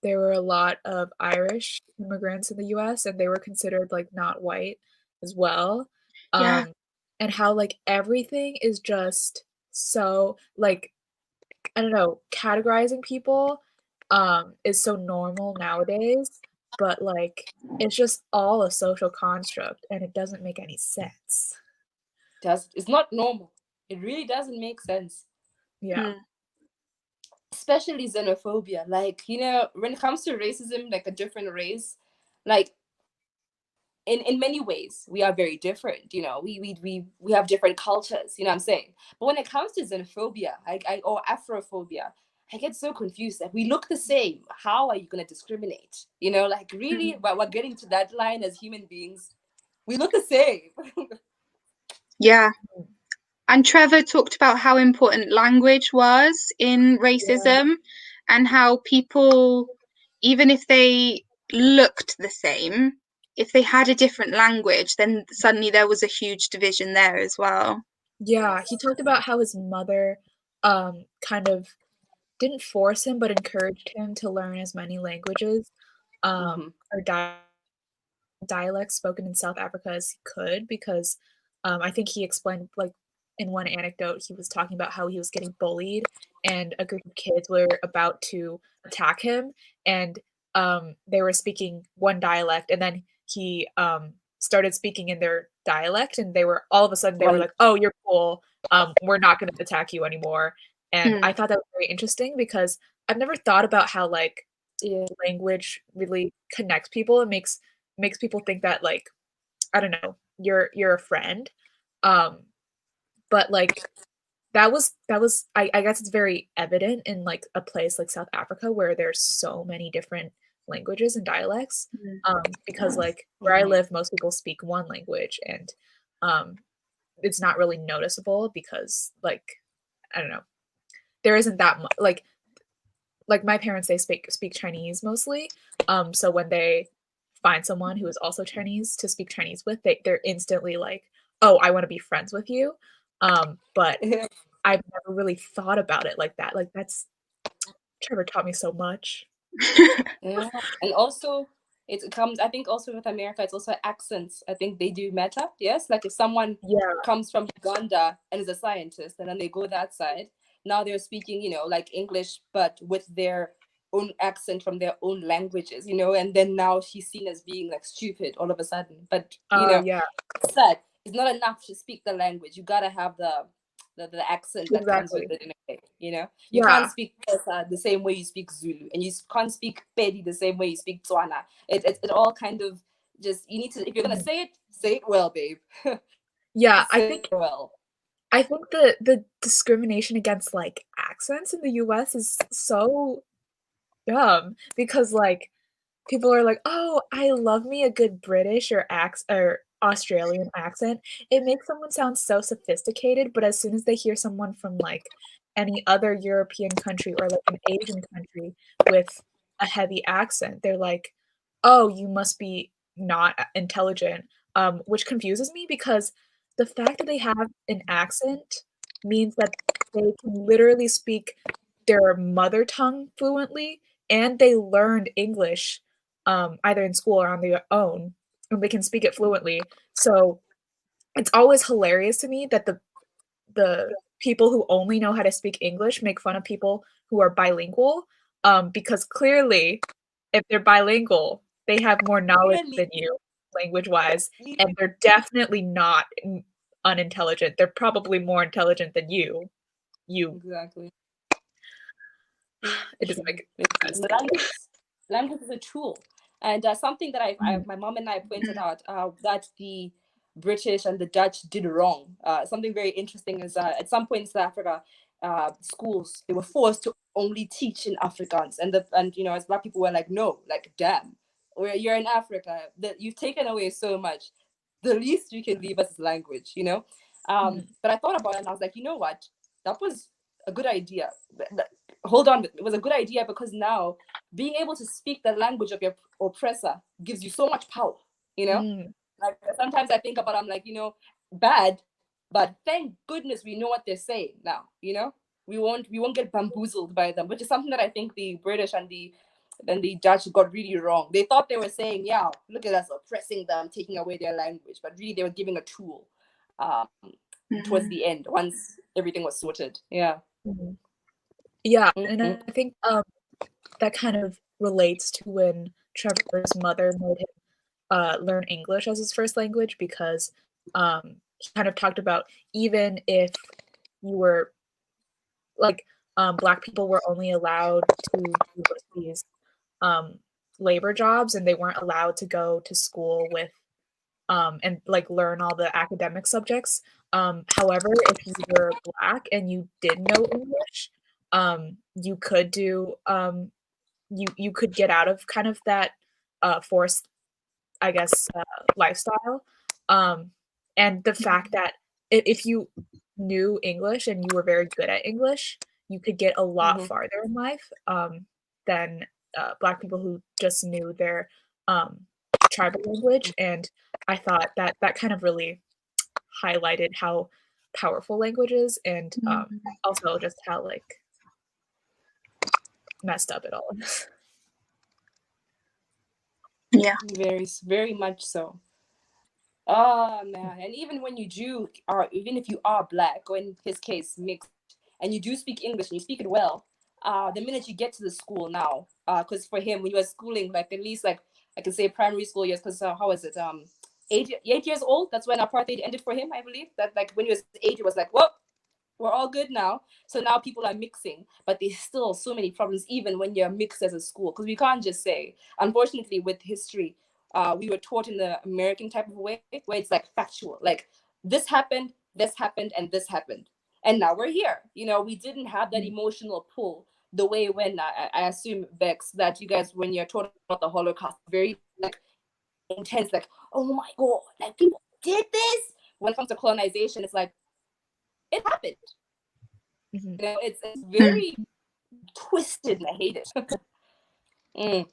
there were a lot of Irish immigrants in the US, and they were considered like not white as well. And how like everything is just so like, I don't know, categorizing people is so normal nowadays, but like it's just all a social construct and it doesn't make any sense. It's not normal. It really doesn't make sense. Yeah. especially xenophobia. Like, when it comes to racism, like a different race, like in many ways we are very different. We have different cultures. You know what I'm saying? But when it comes to xenophobia, or Afrophobia, I get so confused. Like, we look the same. How are you going to discriminate? Like, really, but we're getting to that line as human beings. We look the same. Yeah. And Trevor talked about how important language was in racism, and how people, even if they looked the same, if they had a different language, then suddenly there was a huge division there as well. Yeah, he talked about how his mother kind of didn't force him, but encouraged him to learn as many languages or dialects spoken in South Africa as he could, because I think he explained, like, in one anecdote, he was talking about how he was getting bullied and a group of kids were about to attack him, and they were speaking one dialect, and then he started speaking in their dialect, and they were all of a sudden they were Right. like, "Oh, you're cool. We're not going to attack you anymore." And I thought that was very interesting because I've never thought about how, like, Yeah. language really connects people and makes people think that, like, I don't know, you're a friend. But like that was I guess it's very evident in, like, a place like South Africa where there's so many different languages and dialects. Because, like, where I live, most people speak one language, and it's not really noticeable because, like, I don't know, there isn't that much like my parents, they speak Chinese mostly. So when they find someone who is also Chinese to speak Chinese with, they're instantly like, "Oh, I want to be friends with you." But I've never really thought about it like that. Like, that's Trevor taught me so much. Yeah. And also it comes, I think also with America, it's also accents. I think they do matter. Yes. Like, if someone Yeah, comes from Uganda and is a scientist, and then they go that side, now they're speaking, like English, but with their own accent from their own languages, and then now she's seen as being like stupid all of a sudden. But yeah, said it's not enough to speak the language. You gotta have the accent that comes with exactly. it in a way. You can't Yeah, speak Xhosa the same way you speak Zulu, and you can't speak Pedi the same way you speak Tswana. It all kind of just, you need to, if you're gonna mhm. say it well, babe. Yeah, I Say think it well. I think the discrimination against, like, accents in the US is so dumb because, like, people are like, "Oh, I love me a good British or Australian accent." It makes someone sound so sophisticated, but as soon as they hear someone from, like, any other European country or, like, an Asian country with a heavy accent, they're like, "Oh, you must be not intelligent," which confuses me because the fact that they have an accent means that they can literally speak their mother tongue fluently, and they learned English either in school or on their own, and they can speak it fluently. So it's always hilarious to me that the people who only know how to speak English make fun of people who are bilingual, because clearly, if they're bilingual, they have more knowledge Really, than you, language-wise, and they're definitely not unintelligent. They're probably more intelligent than you. You exactly. It doesn't True. make sense The to me. language is a tool, and something that Mhm. my mom and I pointed out, that the British and the Dutch did wrong. Something very interesting is, at some point in South Africa, schools, they were forced to only teach in Afrikaans, and as Black people were like, no, like, damn, you're in Africa, that you've taken away so much. The least you can leave us is language. Mhm. But I thought about it and I was like, you know what? That was a good idea. Hold on, it was a good idea because now being able to speak the language of your oppressor gives you so much power. You know, Mm. like, sometimes I think about, I'm like, bad, but thank goodness we know what they're saying now. We won't get bamboozled by them, which is something that I think the British and the Dutch got really wrong. They thought they were saying, yeah, look at us oppressing them, taking away their language, but really they were giving a tool, um, towards the end, once everything was sorted. Yeah. Mhm. Yeah, and Mm-hmm. I think, that kind of relates to when Trevor's mother made him, learn English as his first language because, he kind of talked about even if you were like, Black people were only allowed to do these labor jobs, and they weren't allowed to go to school with and like learn all the academic subjects. However, if you were Black and you did know English, you could do you could get out of kind of that forced, I guess, lifestyle. And the fact that if you knew English and you were very good at English, you could get a lot farther in life than Black people who just knew their tribal language. And I thought that that kind of really highlighted how powerful language is, and also just how like messed up it all is. Yeah. Very, very much so. Oh man, and even when you do, or even if you are Black, or in his case mixed, and you do speak English and you speak it well, the minute you get to the school now, because for him when he was schooling, like at least like I can say primary school years, because how was it 8 years old? That's when apartheid ended for him, I believe. That like when he was 8, it was like, well, we're all good now. So now people are mixing, but there's still so many problems even when you're mixed as a school, because we can't just say, unfortunately with history, we were taught in the American type of way where it's like factual, like this happened, and this happened, and now we're here. We didn't have that emotional pull the way when I assume, Bex, that you guys, when you're taught about the Holocaust, very like intense, like, oh my god, like people did this. When it comes to colonization, it's like it happened. It's very twisted, and I hate it.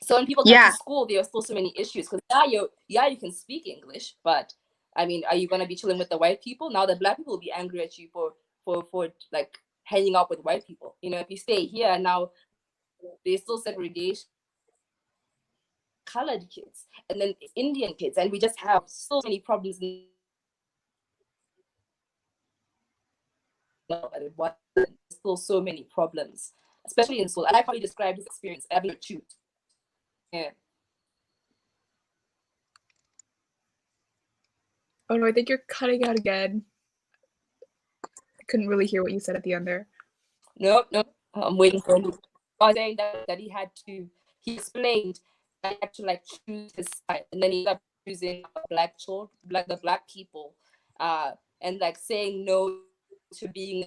So when people get to school, there are still so many issues, because you can speak English, but I mean, are you gonna be chilling with the white people? Now the Black people will be angry at you for like hanging out with white people. If you stay here now, there's still segregation, colored kids, and then Indian kids, and we just have so many problems. But it wasn't. Still so many problems, especially in school. I like how you described his experience having to choose. Yeah. Oh no, I think you're cutting out again. I couldn't really hear what you said at the end there. No, I'm waiting for him. I was saying that he explained that he had to like choose his side, and then he ended up choosing the Black people, and like saying no to being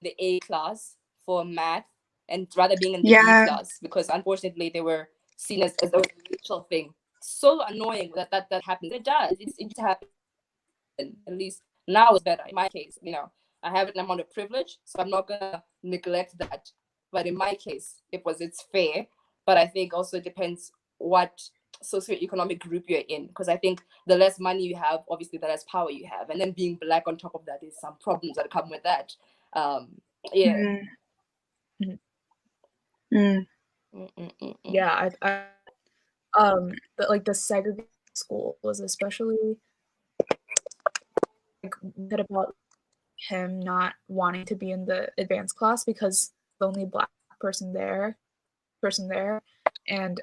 the A class for math, and rather being in the B class, because unfortunately they were seen as a racial thing. So annoying that happens. It does. It just happens. At least now it's better. In my case, I have an amount of privilege, so I'm not gonna neglect that. But in my case, it's fair. But I think also it depends what socioeconomic group you're in, because I think the less money you have, obviously the less power you have, and then being Black on top of that is some problems that come with that. Yeah. Yeah, the segregated school was especially like good about him not wanting to be in the advanced class because the only Black person there, and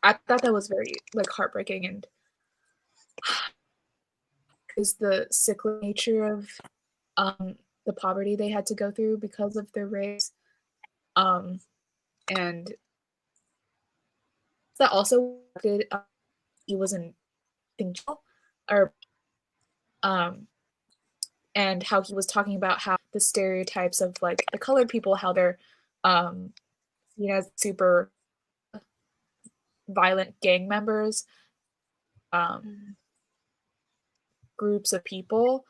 I thought that was very like heartbreaking, and because the sickly nature of the poverty they had to go through because of their race, and that also did he wasn't thinking or and how he was talking about how the stereotypes of like the colored people, how they're seen as super violent gang members, groups of people.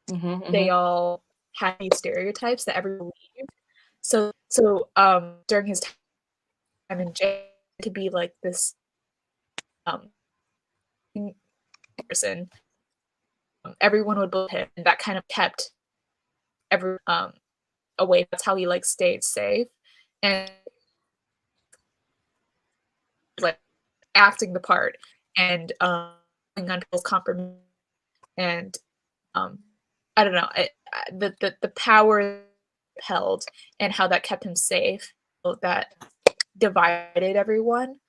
They all had these stereotypes that everyone believed. So during his time in jail, to be like this person, everyone would believe him, and that kind of kept every away. That's how he like stayed safe and like acting the part and until compromise and I don't know, the power held and how that kept him safe, that divided everyone,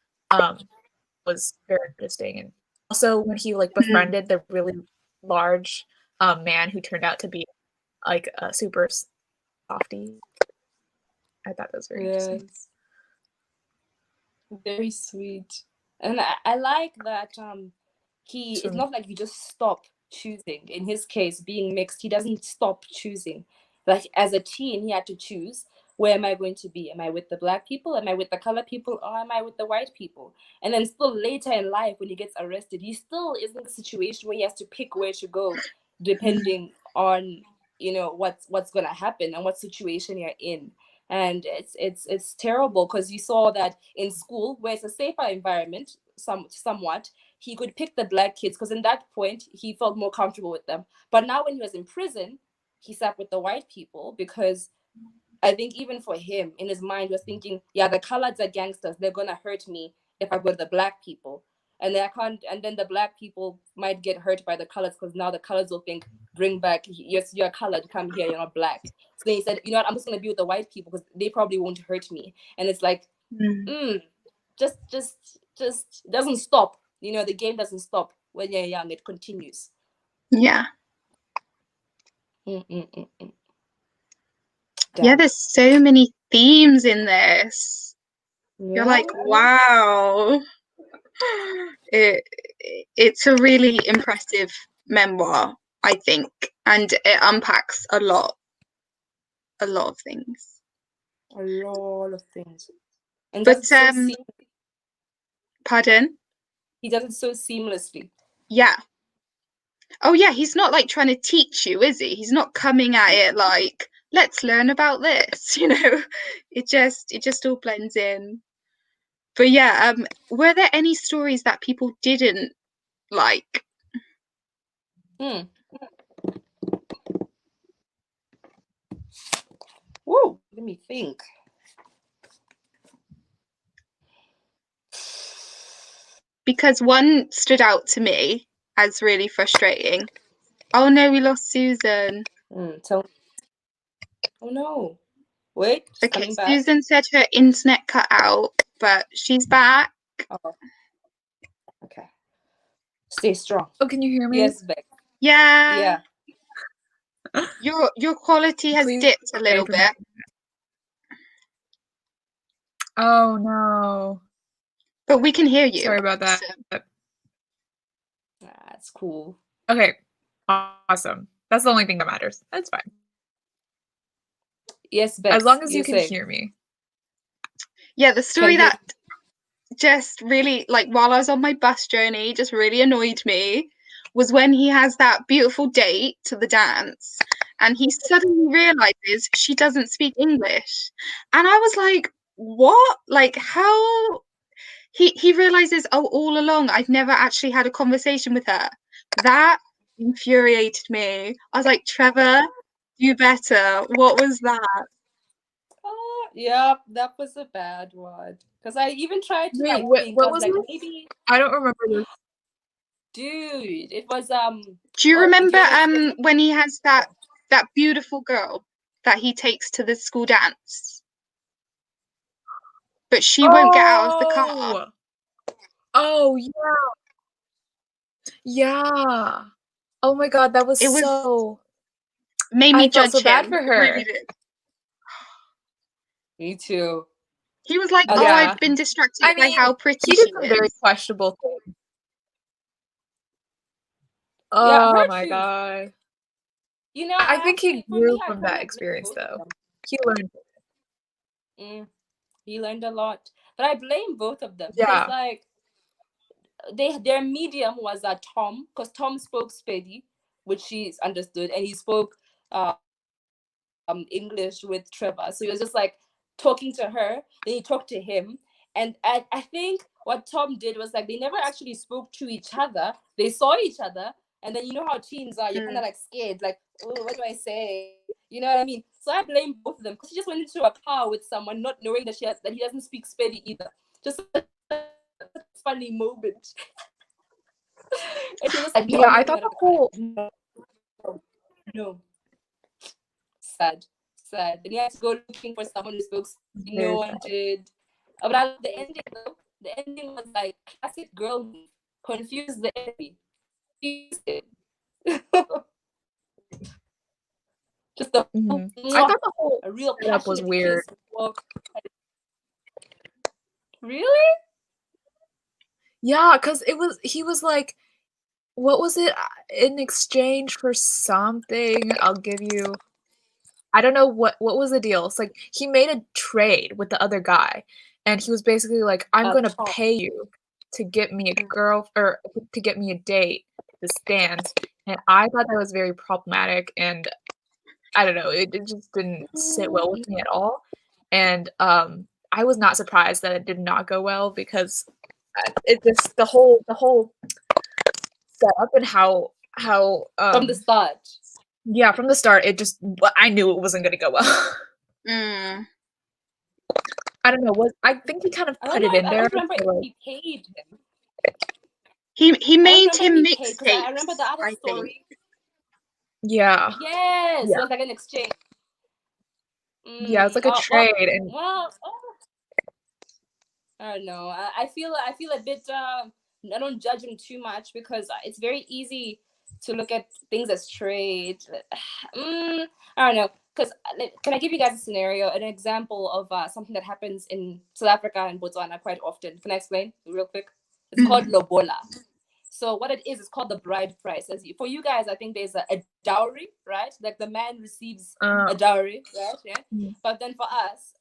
was very interesting. And also when he like befriended the really large man who turned out to be like a super softie. I thought that was very interesting. Yes. Very sweet. And I like that it's not like you just stop choosing. In his case, being mixed, he doesn't stop choosing. Like as a teen, he had to choose, where am I going to be? Am I with the black people? Am I with the colored people? Or am I with the white people? And then still later in life, when he gets arrested, he still is in the situation where he has to pick where to go, depending on, you know, what's gonna happen and what situation you're in. And it's terrible, because you saw that in school, where it's a safer environment, somewhat, he could pick the black kids, because in that point he felt more comfortable with them. But now when he was in prison, he sat with the white people, because I think even for him, in his mind, he was thinking, yeah, the coloreds are gangsters, they're gonna hurt me if I go to the black people. And then the black people might get hurt by the colors, because now the colors will think, bring back, yes, you're colored, come here, you're not black. So then he said, you know what, I'm just gonna be with the white people, because they probably won't hurt me. And it's like, just doesn't stop. You know, the game doesn't stop when you're young, it continues. Yeah. Damn. Yeah, there's so many themes in this. You're like, wow. It's a really impressive memoir, I think, and it unpacks a lot of things. A lot of things. And but pardon? He does it so seamlessly. Yeah. Oh yeah, he's not like trying to teach you, is he? He's not coming at it like, let's learn about this, you know. It just all blends in. But yeah, were there any stories that people didn't like? Whoa, let me think. Because one stood out to me as really frustrating. Oh no, we lost Susan. Tell me. Oh no. Wait, she's okay, coming back. Susan said her internet cut out, but she's back. Oh. Okay. Stay strong. Oh, can you hear me? Yes, Beck. Yeah. Your quality has dipped a little bit. Oh no. But we can hear you. Sorry about that. That's cool. Okay. Awesome. That's the only thing that matters. That's fine. Yes, Beck. As long as you can hear me. Yeah, the story that just really, like, while I was on my bus journey, just really annoyed me was when he has that beautiful date to the dance and he suddenly realizes she doesn't speak English. And I was like, what? Like, how? He realizes, oh, all along I've never actually had a conversation with her. That infuriated me. I was like, Trevor, do better. What was that? Oh, yeah, that was a bad one. Because I even tried to think. What was like, it? Maybe. I don't remember this. Dude, it was Do you remember when he has that beautiful girl that he takes to the school dance? But she won't get out of the car. Oh yeah. Yeah. Oh my god, that was so made me judge so bad him. for her. Really did. Me too. He was like, "Oh, I've been distracted by how pretty she is." Very questionable thing. Oh my god. You know, I think he grew from that experience, though. He learned. He learned a lot, but I blame both of them. Yeah. Because, like, their medium was Tom, because Tom spoke Spedi, which she understood, and he spoke English with Trevor. So he was just like talking to her, then he talked to him. And I think what Tom did was, like, they never actually spoke to each other. They saw each other, and then you know how teens are, you're kind of like scared, like, oh, what do I say? You know what I mean? So I blame both of them, because she just went into a car with someone not knowing that he doesn't speak Spedi either. Just a funny moment. And she was like, yeah, I thought the whole no. Sad. Then he had to go looking for someone who spoke. No one did. But the ending, though, the ending was like classic girl move. Confuse the enemy. Just the I thought the whole a real setup was passionate weird. kiss. Really? Yeah, because he was like, what was it? In exchange for something, I'll give you. I don't know what was the deal. It's like he made a trade with the other guy, and he was basically like, I'm gonna Tom. pay you to get me a girl or to get me a date, this dance. And I thought that was very problematic, and I don't know, it just didn't sit well with me at all. And I was not surprised that it did not go well because it just the whole setup and how From the start. yeah, from the start it just I knew it wasn't gonna go well. I don't know, I think he kind of I put don't it know. in I there. don't remember So, if like, he paid him. He I don't made remember him if he paid because I remember the mixtapes, other I think. story. yeah, Yes, Yeah. it was like an exchange. yeah, it's like a Well, trade, and I don't know. I feel a bit. I don't judge him too much because it's very easy to look at things as trade. I don't know. Because can I give you guys a scenario, an example of something that happens in South Africa and Botswana quite often? Can I explain real quick? It's called Lobola. So what it is called the bride price. For you guys, I think there's a dowry, right? Like the man receives a dowry, right? Yeah. But then for us,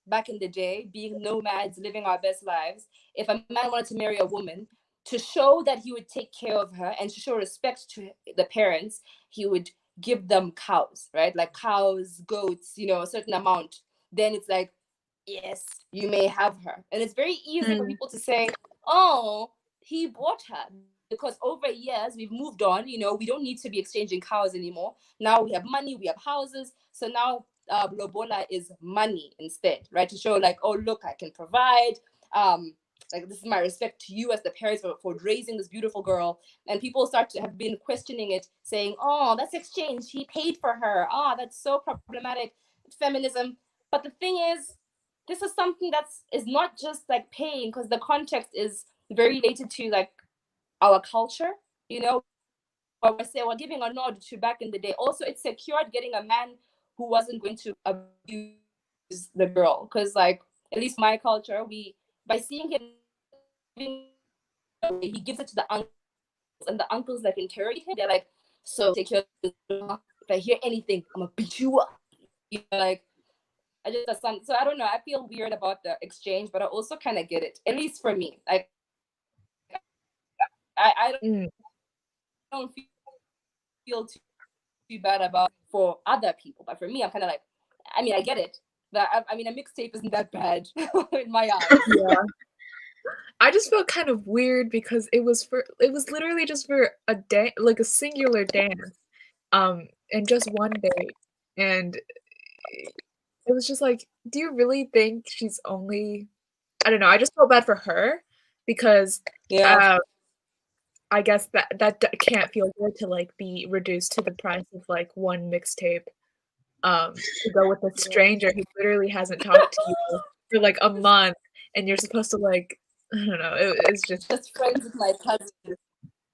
back in the day, being nomads, living our best lives, if a man wanted to marry a woman, to show that he would take care of her and to show respect to the parents, he would give them cows, right? Like cows, goats, a certain amount. Then it's like, yes, you may have her. And it's very easy for people to say, oh, he bought her. Because over years, we've moved on. We don't need to be exchanging cows anymore. Now we have money, we have houses. So now Lobola is money instead, right? To show like, oh, look, I can provide. Like, this is my respect to you as the parents for raising this beautiful girl. And people start to have been questioning it, saying, oh, that's exchange. He paid for her. Oh, that's so problematic. Feminism. But the thing is, this is something is not just like paying, because the context is very related to like our culture, But we're giving a nod to back in the day. Also, it secured getting a man who wasn't going to abuse the girl, because like at least my culture, by seeing him, he gives it to the uncles, and the uncles like interrogate him. They're like, so take care of this. If I hear anything, I'm gonna beat you up. Like, so I don't know. I feel weird about the exchange, but I also kind of get it. At least for me, like I don't feel too bad about for other people, but for me, I'm kind of like, I mean, I get it. But I mean, a mixtape isn't that bad in my eyes. Yeah. I just felt kind of weird because it was literally just for a day, like a singular dance, and just one day, and it was just like, do you really think she's only? I don't know. I just felt bad for her because, Yeah. I guess that can't feel good to like be reduced to the price of like one mixtape, to go with a stranger who literally hasn't talked to you for like a month, and you're supposed to like. I don't know. It's just friends with my cousin.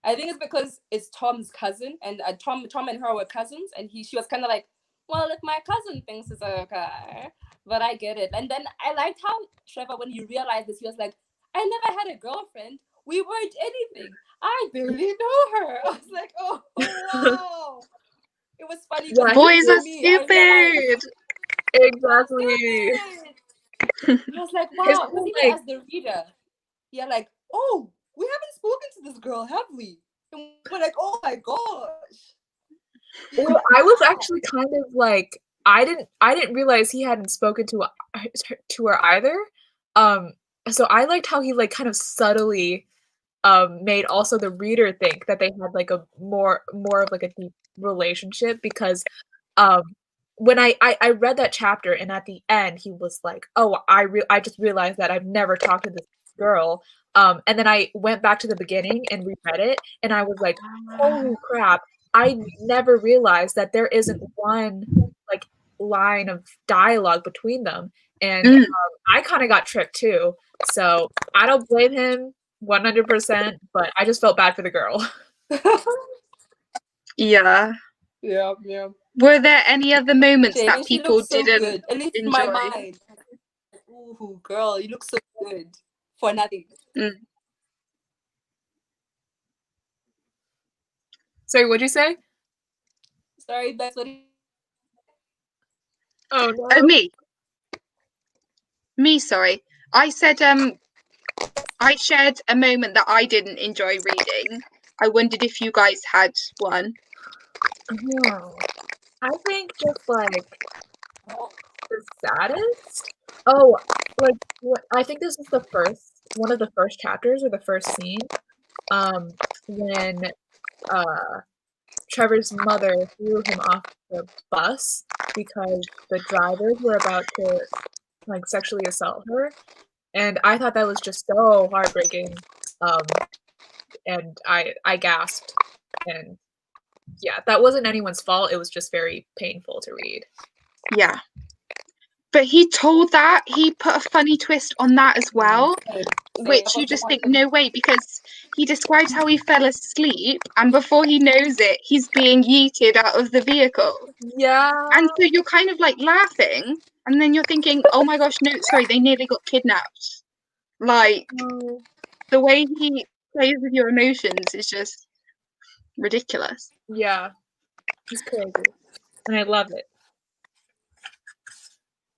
I think it's because it's Tom's cousin, and Tom and her were cousins, and she was kind of like, well, if my cousin thinks it's okay, but I get it. And then I liked how Trevor, when he realized this, he was like, I never had a girlfriend. We weren't anything. I barely know her. I was like, oh wow. It was funny. Yeah, Boys are me, stupid. exactly. I was like, wow. Because even as the reader, you're like, oh, we haven't spoken to this girl, have we? And we're like, oh my gosh. Well, I was actually kind of like, I didn't realize he hadn't spoken to her either. So I liked how he like kind of subtly made also the reader think that they had like a more of like a deep relationship, because when I read that chapter, and at the end he was like, oh, I just realized that I've never talked to this girl, and then I went back to the beginning and reread it, and I was like, holy crap, I never realized that there isn't one like line of dialogue between them, and I kind of got tricked too, so I don't blame him 100%, but I just felt bad for the girl. Yeah. Yeah, yeah. Were there any other moments Shane, that and she people looks so didn't good. At least in my enjoy? mind. Ooh, girl, you look so good for nothing. Mm. Sorry, what'd you say? Sorry, that's what. Oh Oh, no. me, sorry. I said I shared a moment that I didn't enjoy reading. I wondered if you guys had one. Oh, I think just like the saddest. Oh, like I think this is the one of the first chapters or the first scene. When Trevor's mother threw him off the bus because the drivers were about to like sexually assault her, and I thought that was just so heartbreaking. And I gasped, and yeah, that wasn't anyone's fault. It was just very painful to read. Yeah. But he told that, he put a funny twist on that as well, which you just think, no way, because he describes how he fell asleep and before he knows it, he's being yeeted out of the vehicle. Yeah. And so you're kind of like laughing, and then you're thinking, oh my gosh, no, sorry, they nearly got kidnapped. Like, Oh, the way he plays with your emotions is just ridiculous. yeah. He's crazy, and I love it.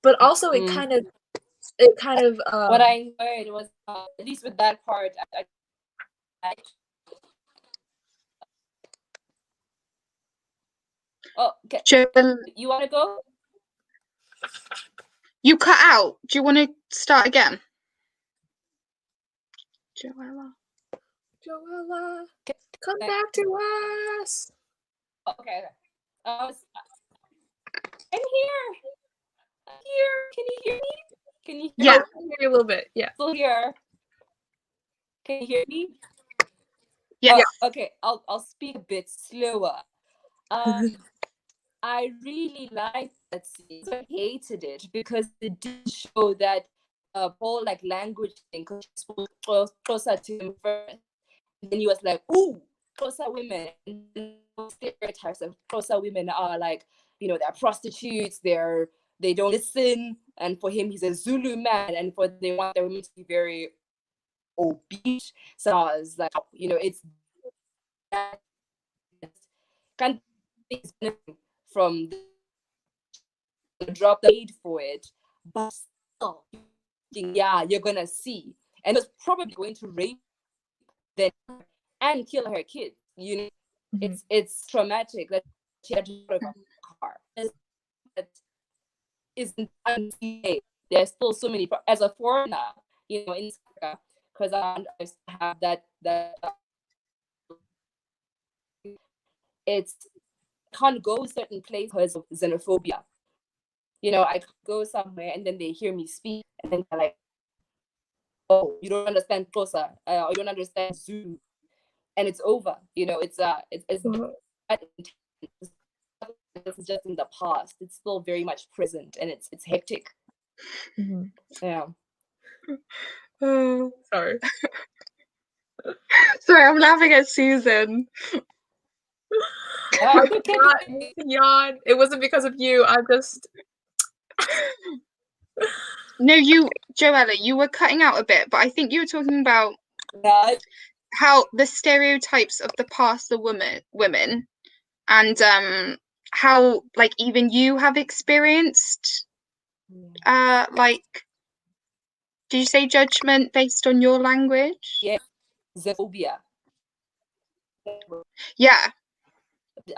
But also, it kind of What I enjoyed was at least with that part. Oh, okay. JoElla, You want to go? you cut out. Do you want to start again? JoElla. JoElla, come back to us. Okay. I'm here. I'm here. Can you hear me? Can you hear Yeah. I can hear you a little bit. Yeah. Still here. Can you hear me? Yeah. Okay. I'll speak a bit slower. I really liked that scene. I hated it because it did show that whole like language thing. Because she spoke closer to him first, and then he was like, "Ooh, closer women." And stereotypes of closer women are like, they're prostitutes. They don't listen. And for him, he's a Zulu man, and they want their women to be very obedient. So I was like, it's kind of benefiting from the drop the need for it, but still, yeah, you're gonna see, and it's probably going to rape them and kill her kid. Mhm. It's traumatic that she had to drive a car. That isn't unseen. There's still so many as a foreigner, in Africa, because I have that it's can't go certain places because of xenophobia. I could go somewhere and then they hear me speak and then they're like, "Oh, you don't understand Xhosa, or you don't understand Zulu," and it's over. It's this is just in the past. It's still very much present, and it's hectic. Mhm. Yeah. Sorry. Sorry, I'm laughing at Susan. I did not mean to yawn. It wasn't because of you. I'm just. No, JoElla, you were cutting out a bit, but I think you were talking about how the stereotypes of the past are women, and how like even you have experienced like, did you say judgment based on your language? Yeah, xenophobia. Yeah.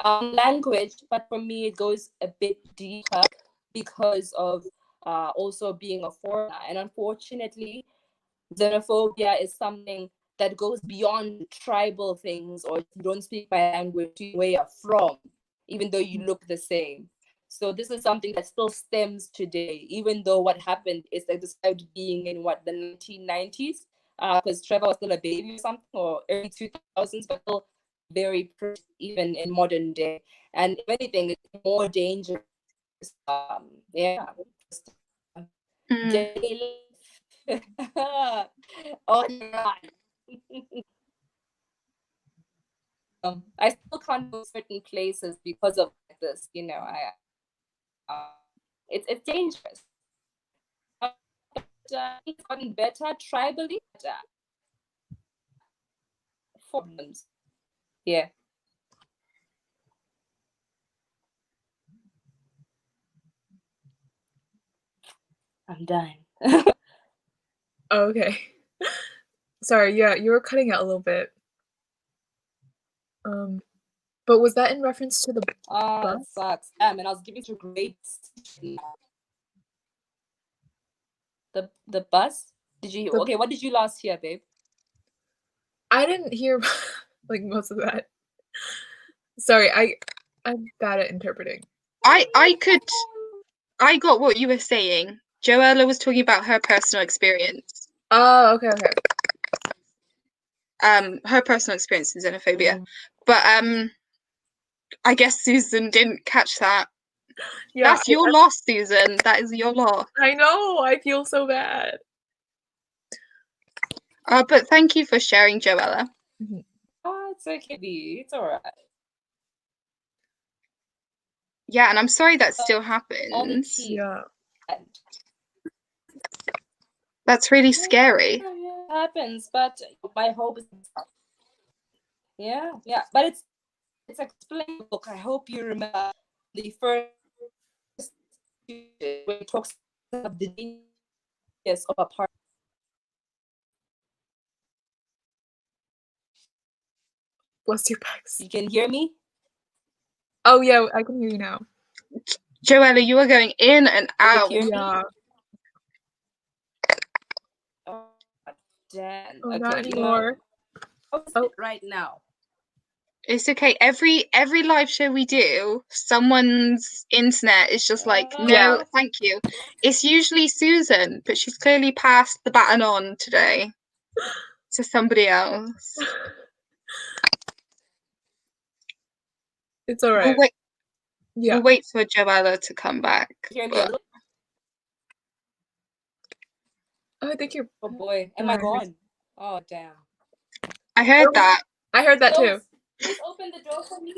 Language, but for me it goes a bit deeper because of also being a foreigner, and unfortunately xenophobia is something that goes beyond tribal things, or if you don't speak my language, where you're from, even though you look the same. So this is something that still stems today, even though what happened is like described being in the 1990s, because Trevor was still a baby or something, or early 2000s, but still very even in modern day. And if anything, it's more dangerous. Yeah. Oh, God. I still can't go certain places because of this. It's dangerous. But it's gotten better tribally. Problems. Yeah. I'm done. Okay. Sorry, yeah, you were cutting out a little bit. But was that in reference to the Oh, it bus? sucks. And I was giving you grades. The bus? Okay, what did you last hear, babe? I didn't hear like most of that. Sorry, I'm bad at interpreting. I got what you were saying. JoElla was talking about her personal experience. Oh, okay. Her personal experience in xenophobia. But I guess Susan didn't catch that. Yeah, That's your loss, Susan. That is your loss. I know. I feel so bad. But thank you for sharing, JoElla. Oh, it's okay, B. It's all right. Yeah, and I'm sorry that still All the happens. tea. Yeah. That's really scary. It happens, but my hope is yeah. But it's explained book. I hope you remember the first where it talks about the genius of a part. Bless your pecs. You can hear me? Oh yeah, I can hear you now. JoElla, you are going in and out. Yeah. Oh, damn. Oh, Okay, not anymore. Right now. It's okay. Every live show we do, someone's internet is just like, no, thank you. It's usually Susan, but she's clearly passed the baton on today to somebody else. It's all right. We'll wait for JoElla to come back. Hear me a little? Oh, I think you're. Oh boy, am I gone? Oh damn. I heard that. I heard that too. Please open the door for me.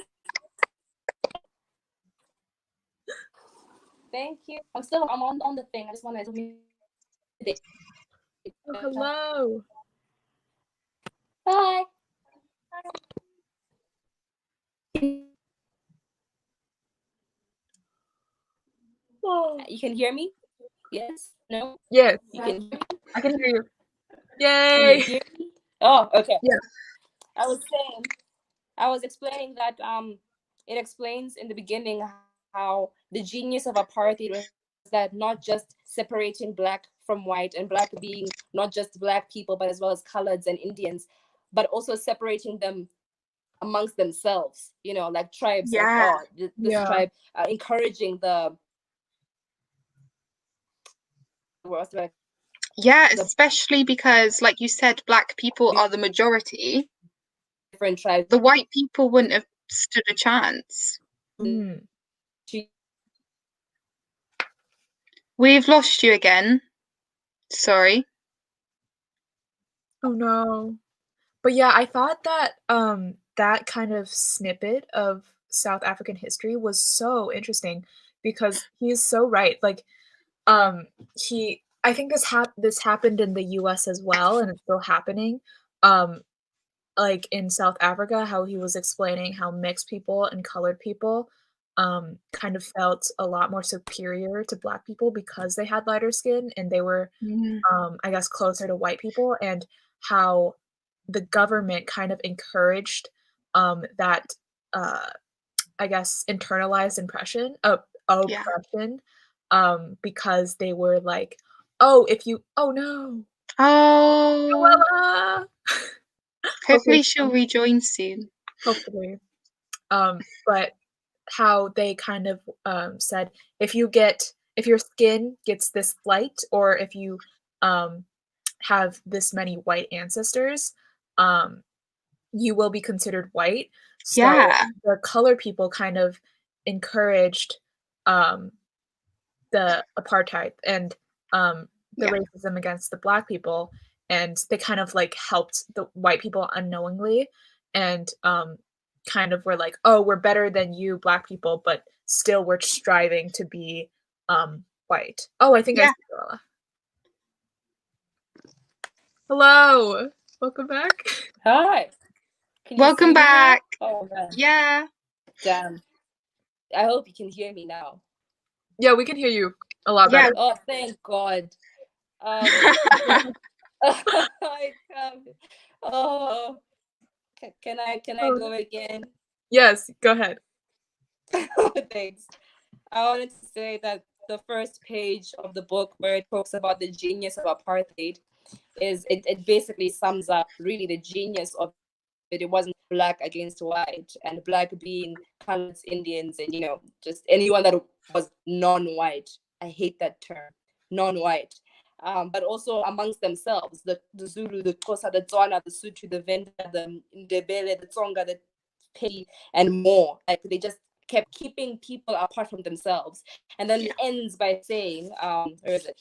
Thank you. I'm on the thing. I just want to. Oh, hello. Bye. You can hear me? Yes? No? Yes. You can hear me? I can hear you. Can Yay! you hear me? Oh, okay. Yeah. I was explaining that it explains in the beginning how the genius of apartheid was that not just separating black from white and black being not just black people but as well as coloreds and Indians, but also separating them amongst themselves, like tribes. Yeah. Like, this tribe, encouraging the yeah, especially because, like you said, black people are the majority. Different tribes. The white people wouldn't have stood a chance. We've lost you again. Sorry. Oh no. But yeah, I thought that that kind of snippet of South African history was so interesting because he's so right. Like I think this happened in the US as well and it's still happening. Like in South Africa, how he was explaining how mixed people and colored people kind of felt a lot more superior to black people because they had lighter skin and they were I guess closer to white people, and how the government kind of encouraged that I guess internalized oppression because they were like, oh no, JoElla! Hopefully she'll rejoin soon. Hopefully. But how they kind of said if your skin gets this light, or if you have this many white ancestors, you will be considered white. So the colored people kind of encouraged the apartheid and the racism against the black people, and they kind of like helped the white people unknowingly, and kind of were like, oh, we're better than you Black people, but still we're striving to be white. Oh, I think I see JoElla. Hello, welcome back. Hi. Can you Welcome see me now? back. Oh man. Yeah. Damn. I hope you can hear me now. Yeah, we can hear you a lot Yeah. better. Oh, thank God. Oh, can I go again? Yes, go ahead. Thanks. I wanted to say that the first page of the book, where it talks about the genius of apartheid, it basically sums up really the genius of it. It wasn't Black against white, and Black being colored Indians, and just anyone that was non-white. I hate that term, non-white. But also amongst themselves, the Zulu, the Xhosa, the Tswana, the Sotho, the Venda, the Ndebele, the Tsonga, the Pedi, and more. Like, they just kept keeping people apart from themselves. And then it ends by saying, where is it?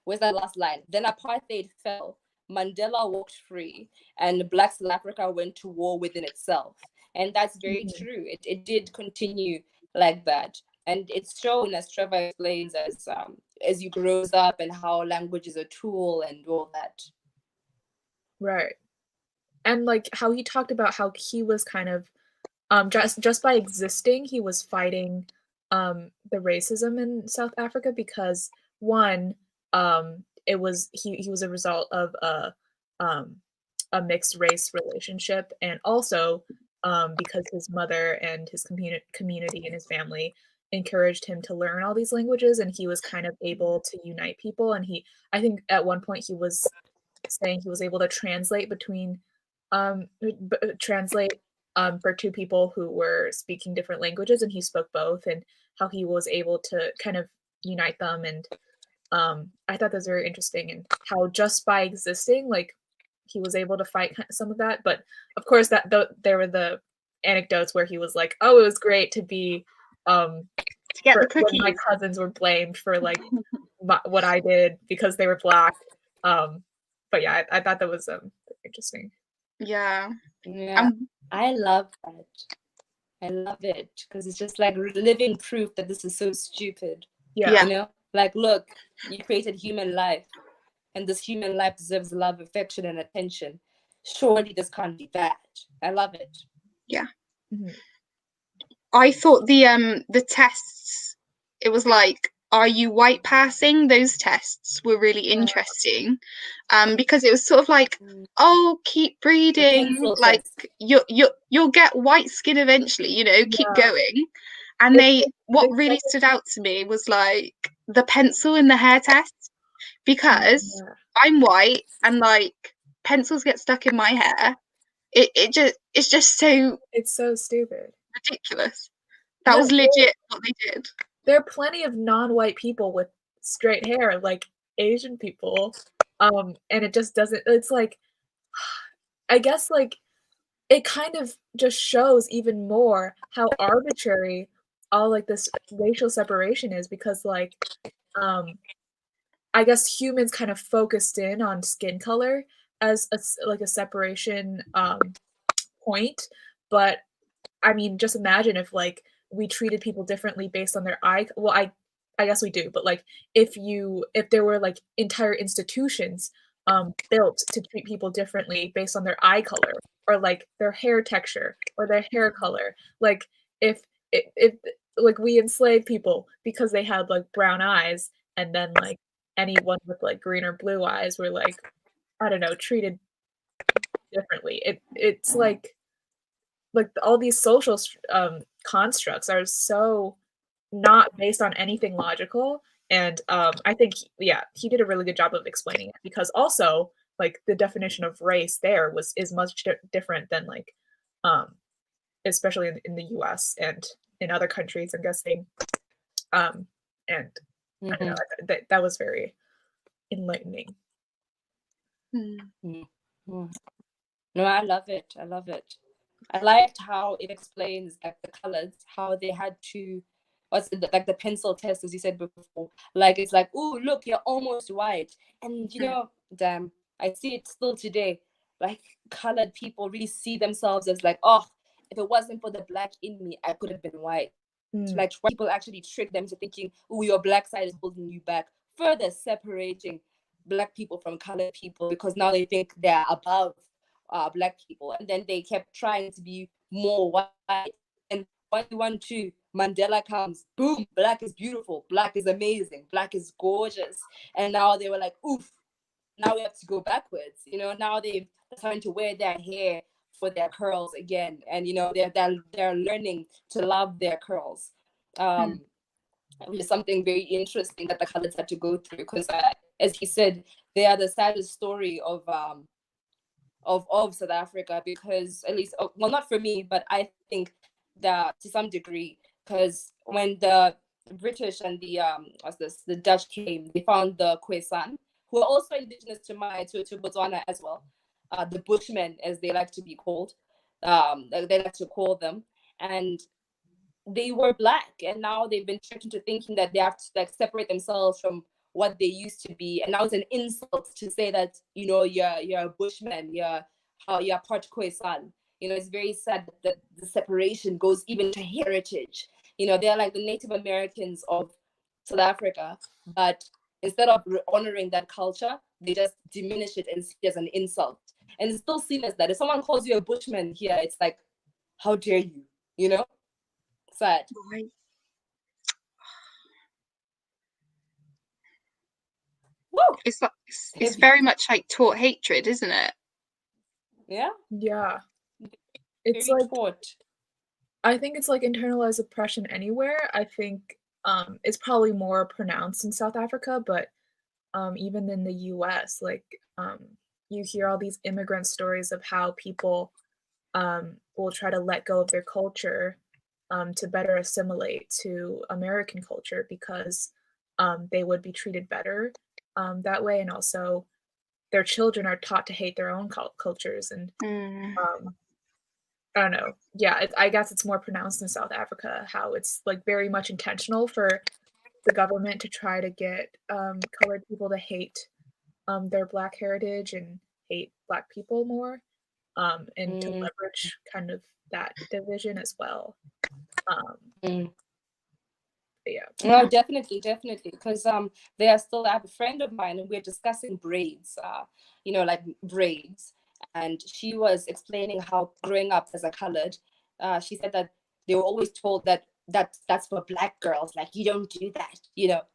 Where's that last line? Then apartheid fell, Mandela walked free, and Black South Africa went to war within itself. And that's very true. It did continue like that. And it's shown, as Trevor explains, as you grows up, and how language is a tool and all that. Right. And like how he talked about how he was kind of just by existing, he was fighting the racism in South Africa because one, it was he was a result of a mixed race relationship, and also because his mother and his community and his family encouraged him to learn all these languages, and he was kind of able to unite people. And I think at one point he was saying he was able to translate between translate for two people who were speaking different languages, and he spoke both, and how he was able to kind of unite them. And I thought that was very interesting, and how just by existing, like, he was able to fight some of that. But of course, that there were the anecdotes where he was like, "Oh, it was great to be to get the when my cookies." cousins were blamed for like what I did because they were Black." But yeah, I thought that was interesting. Yeah. I love that. I love it because it's just like living proof that this is so stupid. Yeah. Like, look, you created human life, and this human life deserves love, affection, and attention. Surely this can't be bad. I love it. Yeah. Mm-hmm. I thought the tests, it was like, are you white passing? Those tests were really interesting, because it was sort of like, oh, keep breeding, like you'll get white skin eventually, keep going. And what really stood out to me was like the pencil in the hair test, because I'm white and like pencils get stuck in my hair. It's just so, it's so stupid, ridiculous. That was legit what they did. There are plenty of non-white people with straight hair, like Asian people, and it just doesn't. It's like, I guess, like, it kind of just shows even more how arbitrary all like this racial separation is, because like, I guess humans kind of focused in on skin color as a separation point. But I mean, just imagine if like we treated people differently based on their eye. Well, I guess we do, but like if there were like entire institutions built to treat people differently based on their eye color, or like their hair texture, or their hair color, like if like we enslaved people because they had like brown eyes, and then like anyone with like green or blue eyes were like, I don't know, treated differently. It's like all these social constructs are so not based on anything logical. And I think he did a really good job of explaining it, because also like the definition of race there is much different than like especially in the US and in other countries, I'm guessing. And I don't know, that was very enlightening. No, I love it. I love it. I liked how it explains like the colors, how they had to, like the pencil test, as you said before. Like, it's like, oh, look, you're almost white. And damn, I see it still today. Like, colored people really see themselves as like, oh, if it wasn't for the black in me, I could have been white. Mm. Like people actually trick them to thinking, oh, your black side is holding you back, further separating black people from colored people, because now they think they're above black people. And then they kept trying to be more white. And 112, Mandela comes, boom, black is beautiful, black is amazing, black is gorgeous. And now they were like, oof, now we have to go backwards. Now they're starting to wear their hair for their curls again, and they're learning to love their curls, which is something very interesting that the colors had to go through, because as he said, they are the saddest story of South Africa, because at least, well, not for me, but I think that to some degree, because when the British and the Dutch came, they found the Khoisan, who are also indigenous to Botswana as well, the Bushmen, as they like to be called, they like to call them, and they were black, and now they've been tricked into thinking that they have to like separate themselves from what they used to be, and now it's an insult to say that you're a Bushman, you're part Khoisan. It's very sad that the separation goes even to heritage. They're like the Native Americans of South Africa, but instead of honoring that culture, they just diminish it and see it as an insult. And it's still seen as that. If someone calls you a Bushman here, it's like, how dare you? Sad. Right. Woo! It's very much like taught hatred, isn't it? Yeah. Yeah. It's Very like taught. I think it's like internalized oppression anywhere. I think it's probably more pronounced in South Africa, but even in the US, like you hear all these immigrant stories of how people will try to let go of their culture to better assimilate to American culture, because they would be treated better that way, and also their children are taught to hate their own cultures, and I don't know. Yeah, I guess it's more pronounced in South Africa, how it's like very much intentional for the government to try to get colored people to hate their Black heritage and hate Black people more, and to leverage kind of that division as well. Yeah. No, definitely, because they are still. I have a friend of mine, and we're discussing braids. Like braids, and she was explaining how growing up as a colored, she said that they were always told that that's for Black girls. Like, you don't do that.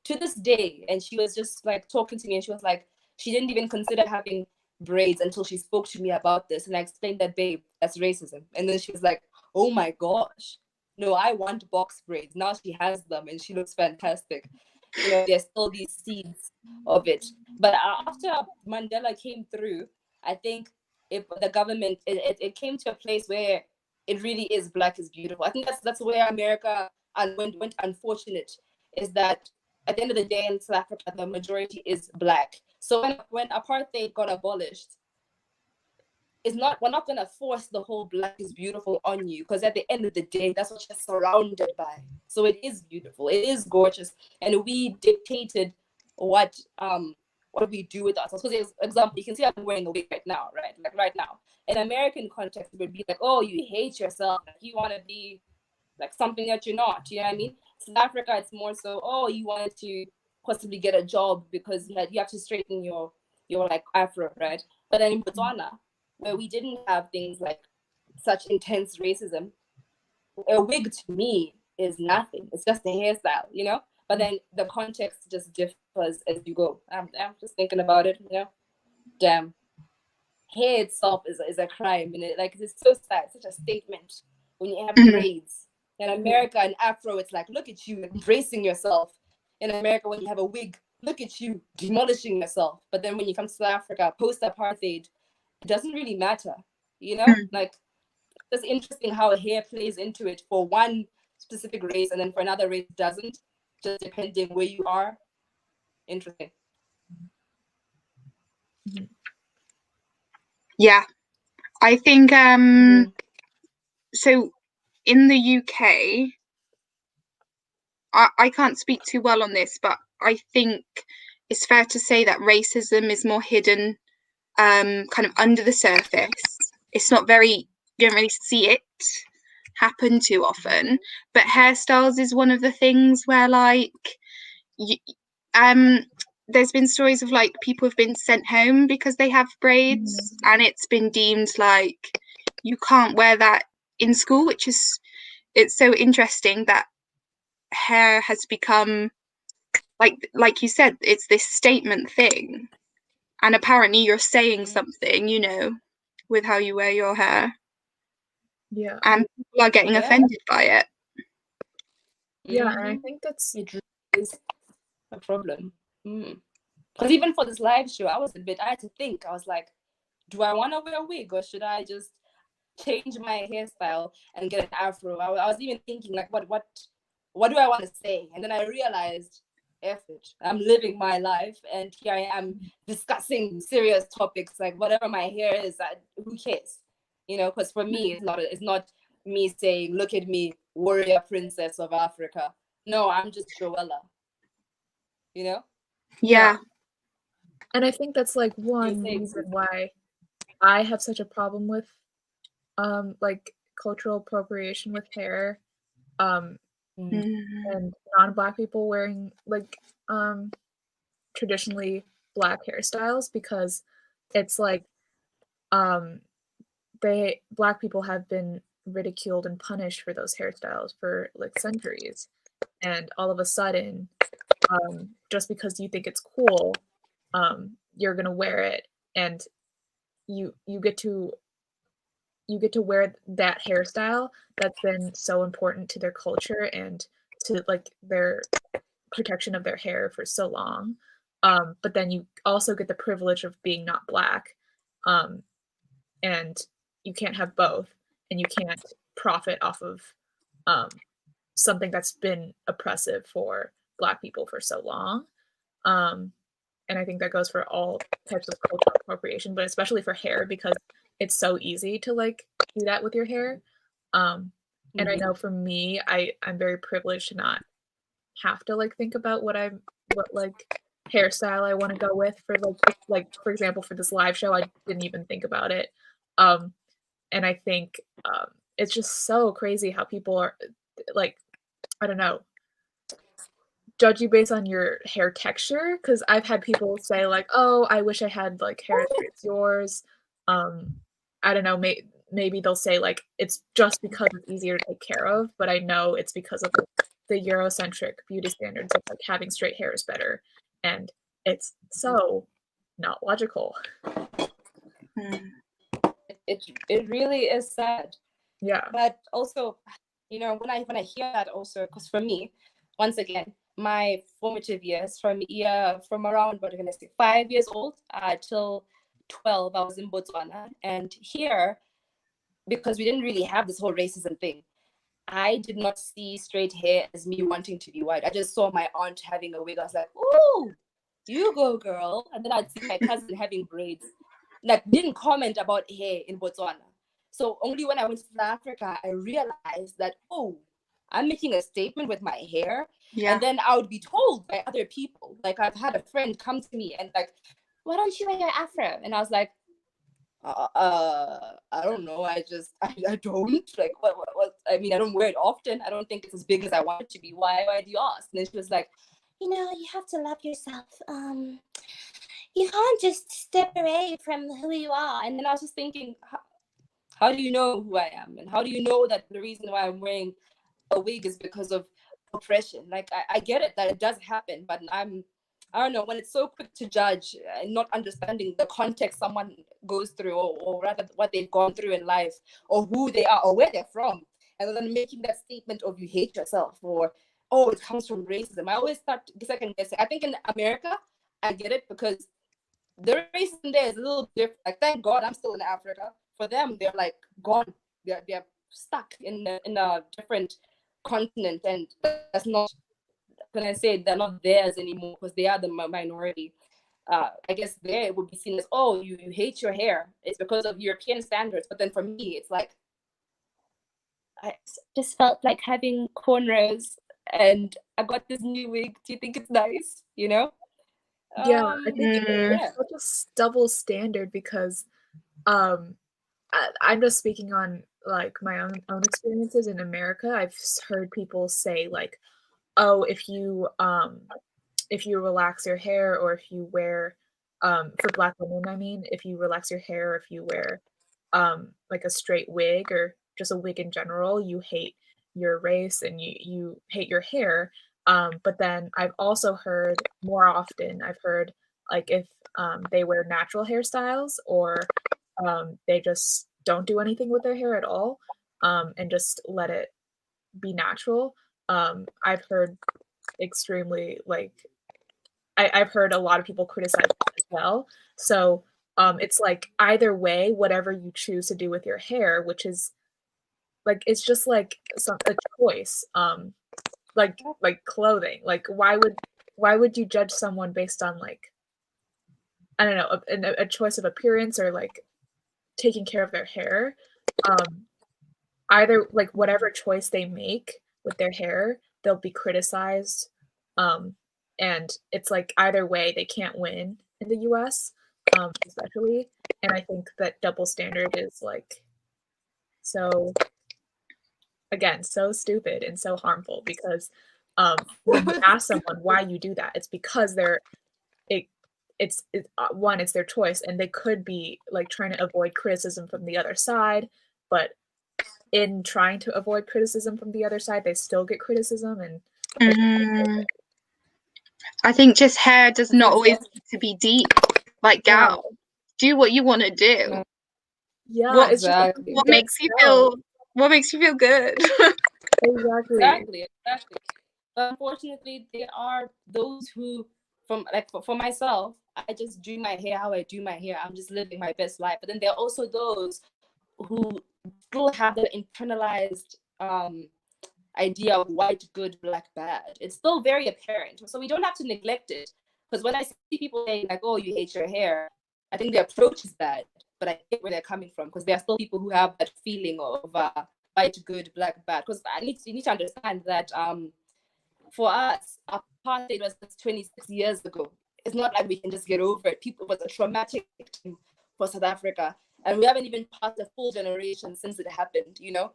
To this day. And she was just like talking to me, and she was like, she didn't even consider having braids until she spoke to me about this, and I explained that, babe, that's racism. And then she was like, oh my gosh. No, I want box braids. Now she has them and she looks fantastic. There's still these seeds of it. But after Mandela came through, I think the government, it came to a place where it really is Black is beautiful. I think that's where America went unfortunate, is that at the end of the day in South Africa, the majority is Black. So when apartheid got abolished, we're not going to force the whole Black is beautiful on you, because at the end of the day, that's what you're surrounded by. So it is beautiful, it is gorgeous, and we dictated what we do with ourselves. So, for example, you can see I'm wearing a wig right now, right? Like right now. In American context, it would be like, oh, you hate yourself, like you want to be like something that you're not. You know what I mean? South Africa, it's more so, oh, you wanted to possibly get a job because you have to straighten your like afro, right? But then in Botswana, where we didn't have things like such intense racism, a wig to me is nothing. It's just a hairstyle, But then the context just differs as you go. I'm just thinking about it, Damn. Hair itself is a crime, and it's so sad, such a statement when you have braids. In America, in Afro, it's like, look at you embracing yourself. In America, when you have a wig, look at you demolishing yourself. But then when you come to South Africa, post-apartheid, it doesn't really matter, Like, it's interesting how hair plays into it for one specific race, and then for another race doesn't, just depending where you are. Interesting. Yeah, I think so in the UK, I can't speak too well on this, but I think it's fair to say that racism is more hidden, kind of under the surface. It's not you don't really see it. happen too often. But hairstyles is one of the things where, like, there's been stories of like people have been sent home because they have braids, and it's been deemed like you can't wear that in school, which is, it's so interesting that hair has become, like you said, it's this statement thing, and apparently you're saying something, you know, with how you wear your hair, Yeah. and people are getting offended by it. Yeah, and I think that's it is a problem. Because even for this live show, I had to think. I was like, do I want to wear a wig, or should I just change my hairstyle and get an afro? I was even thinking, like, what do I want to say? And then I realized, F it, I'm living my life, and here I am discussing serious topics, like whatever my hair is, who cares? You know, because for me, it's not me saying, look at me, warrior princess of Africa. No, I'm just JoElla. You know? Yeah. And I think that's like one reason why I have such a problem with like cultural appropriation with hair, and non-Black people wearing like traditionally Black hairstyles, because it's like Black people have been ridiculed and punished for those hairstyles for like centuries, and all of a sudden, just because you think it's cool, you're gonna wear it, and you get to wear that hairstyle that's been so important to their culture and to like their protection of their hair for so long. But then you also get the privilege of being not Black, and you can't have both, and you can't profit off of something that's been oppressive for Black people for so long. And I think that goes for all types of cultural appropriation, but especially for hair, because it's so easy to like do that with your hair. And I know for me, I'm very privileged to not have to like think about what like hairstyle I want to go with for like for example for this live show. I didn't even think about it. And I think it's just so crazy how people are like, I don't know, judge you based on your hair texture, because I've had people say like, oh, I wish I had like hair as great as yours. I don't know, maybe they'll say like it's just because it's easier to take care of, but I know it's because of the Eurocentric beauty standards of like having straight hair is better, and it's so not logical. It really is sad. Yeah. But also, you know, when I hear that also, because for me, once again, my formative years from around, what am I gonna say, 5 years old till 12, I was in Botswana, and here, because we didn't really have this whole racism thing, I did not see straight hair as me wanting to be white. I just saw my aunt having a wig. I was like, "Ooh, you go, girl!" And then I'd see my cousin having braids. Like, didn't comment about hair in Botswana. So only when I went to South Africa, I realized that, oh, I'm making a statement with my hair. Yeah. And then I would be told by other people. Like, I've had a friend come to me and like, why don't you wear your afro? And I was like, I don't know. I don't like what I mean, I don't wear it often. I don't think it's as big as I want it to be. Why do you ask? And then she was like, you know, you have to love yourself. You can't just step away from who you are. And then I was just thinking, how do you know who I am? And how do you know that the reason why I'm wearing a wig is because of oppression? Like, I get it that it does happen, but I don't know, when it's so quick to judge and not understanding the context someone goes through, or rather what they've gone through in life, or who they are, or where they're from, and then making that statement of you hate yourself, or, oh, it comes from racism. I always start second guessing. I think in America, I get it, because the racism there is a little different. Like, thank God I'm still in Africa. For them, they're like gone. They're stuck in a different continent, and that's not, can I say, they're not theirs anymore, because they are the minority. I guess there it would be seen as, oh, you hate your hair. It's because of European standards. But then for me, it's like, I just felt like having cornrows, and I got this new wig. Do you think it's nice? You know? Yeah, I think it's such a double standard, because I'm just speaking on like my own experiences in America, I've heard people say like, oh, if you relax your hair, or if you wear for Black women, I mean, if you relax your hair, or if you wear like a straight wig, or just a wig in general, you hate your race and you hate your hair. But then I've also heard more often, I've heard like if they wear natural hairstyles, or they just don't do anything with their hair at all, and just let it be natural. I've heard extremely like I've heard a lot of people criticize that as well. So it's like either way, whatever you choose to do with your hair, which is like it's just like a choice. Like clothing. Like why would you judge someone based on like, I don't know, a choice of appearance, or like taking care of their hair? Either like whatever choice they make with their hair, they'll be criticized. And it's like either way, they can't win in the US, especially. And I think that double standard is like so, again, so stupid and so harmful, because when you ask someone why you do that, it's because it's one, it's their choice, and they could be like trying to avoid criticism from the other side, but in trying to avoid criticism from the other side, they still get criticism. And I think just hair does not always need to be deep, like gal. Do what you want to do. Yeah, exactly. What makes you feel good. Exactly. But unfortunately, there are those who, for myself, I just do my hair how I do my hair. I'm just living my best life. But then there are also those who still have the internalized idea of white good, black bad. It's still very apparent. So we don't have to neglect it. Because when I see people saying like, oh, you hate your hair, I think the approach is bad. But I get where they're coming from, because there are still people who have that feeling of white good, black bad. Because you need to understand that for us, apartheid was 26 years ago. It's not like we can just get over it. It was a traumatic time for South Africa, and we haven't even passed a full generation since it happened, you know.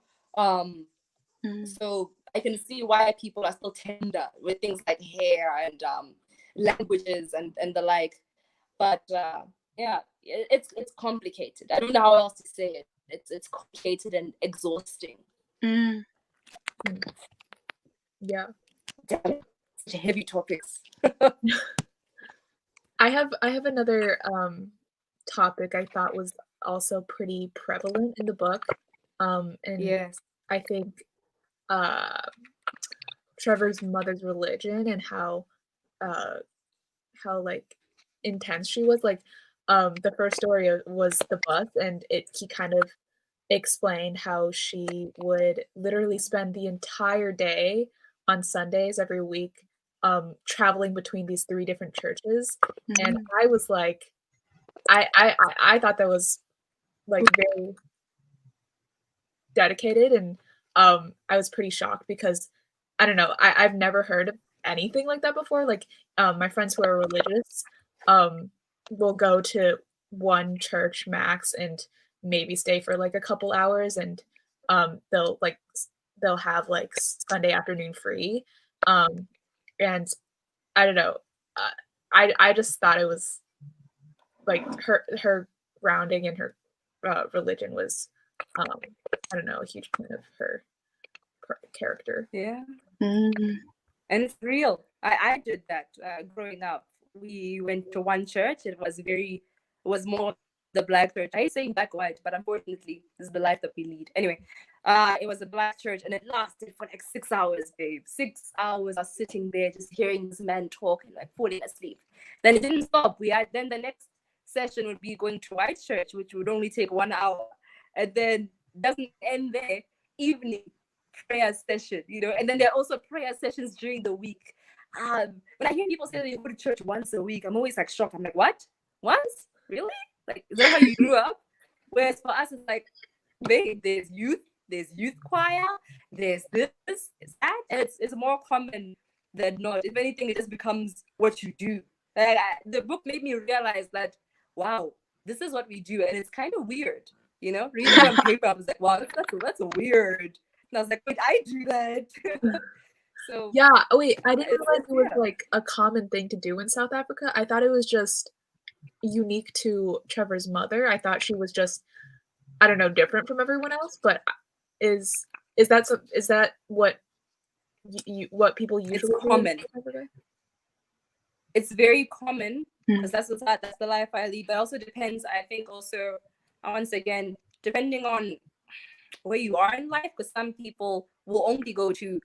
So I can see why people are still tender with things like hair and languages and the like. But yeah, it's complicated. I don't know how else to say it. It's complicated and exhausting. Yeah. Such heavy topics. I have another topic I thought was also pretty prevalent in the book. And yes, I think Trevor's mother's religion, and how like intense she was. Like the first story was the bus, and he kind of explained how she would literally spend the entire day on Sundays every week traveling between these 3 different churches. And I was like, I thought that was like very dedicated, and I was pretty shocked, because I don't know, I've never heard of anything like that before. Like my friends who are religious will go to one church max and maybe stay for like a couple hours, and they'll have like Sunday afternoon free. And I don't know, I just thought it was like her grounding and her religion was I don't know, a huge point of her character. Yeah. And it's real. I did that growing up. We went to one church. It was more the black church. I hate saying black white, but unfortunately, this is the life that we lead. Anyway, it was a black church, and it lasted for like 6 hours, babe. 6 hours of sitting there just hearing this man talk and like falling asleep. Then it didn't stop. Then the next session would be going to white church, which would only take 1 hour, and then doesn't end there. Evening prayer session, you know, and then there are also prayer sessions during the week. When I hear people say they go to church once a week, I'm always like shocked. I'm like, what? Once? Really? Like, is that how you grew up? Whereas for us, it's like, babe, there's youth choir, there's this, it's that, and it's more common than not. If anything, it just becomes what you do. The book made me realize that, wow, this is what we do, and it's kind of weird. You know, reading it on paper, I was like, wow, that's weird. And I was like, wait, I do that. So Yeah. Oh wait, I didn't it's, realize it was yeah. like a common thing to do in South Africa. I thought it was just unique to Trevor's mother. I thought she was just, I don't know, different from everyone else. But is that what what people It's usually do in common. South Africa? It's very common Mm. because that's the life I lead. But also depends, I think, also once again, depending on where you are in life, because some people will only go to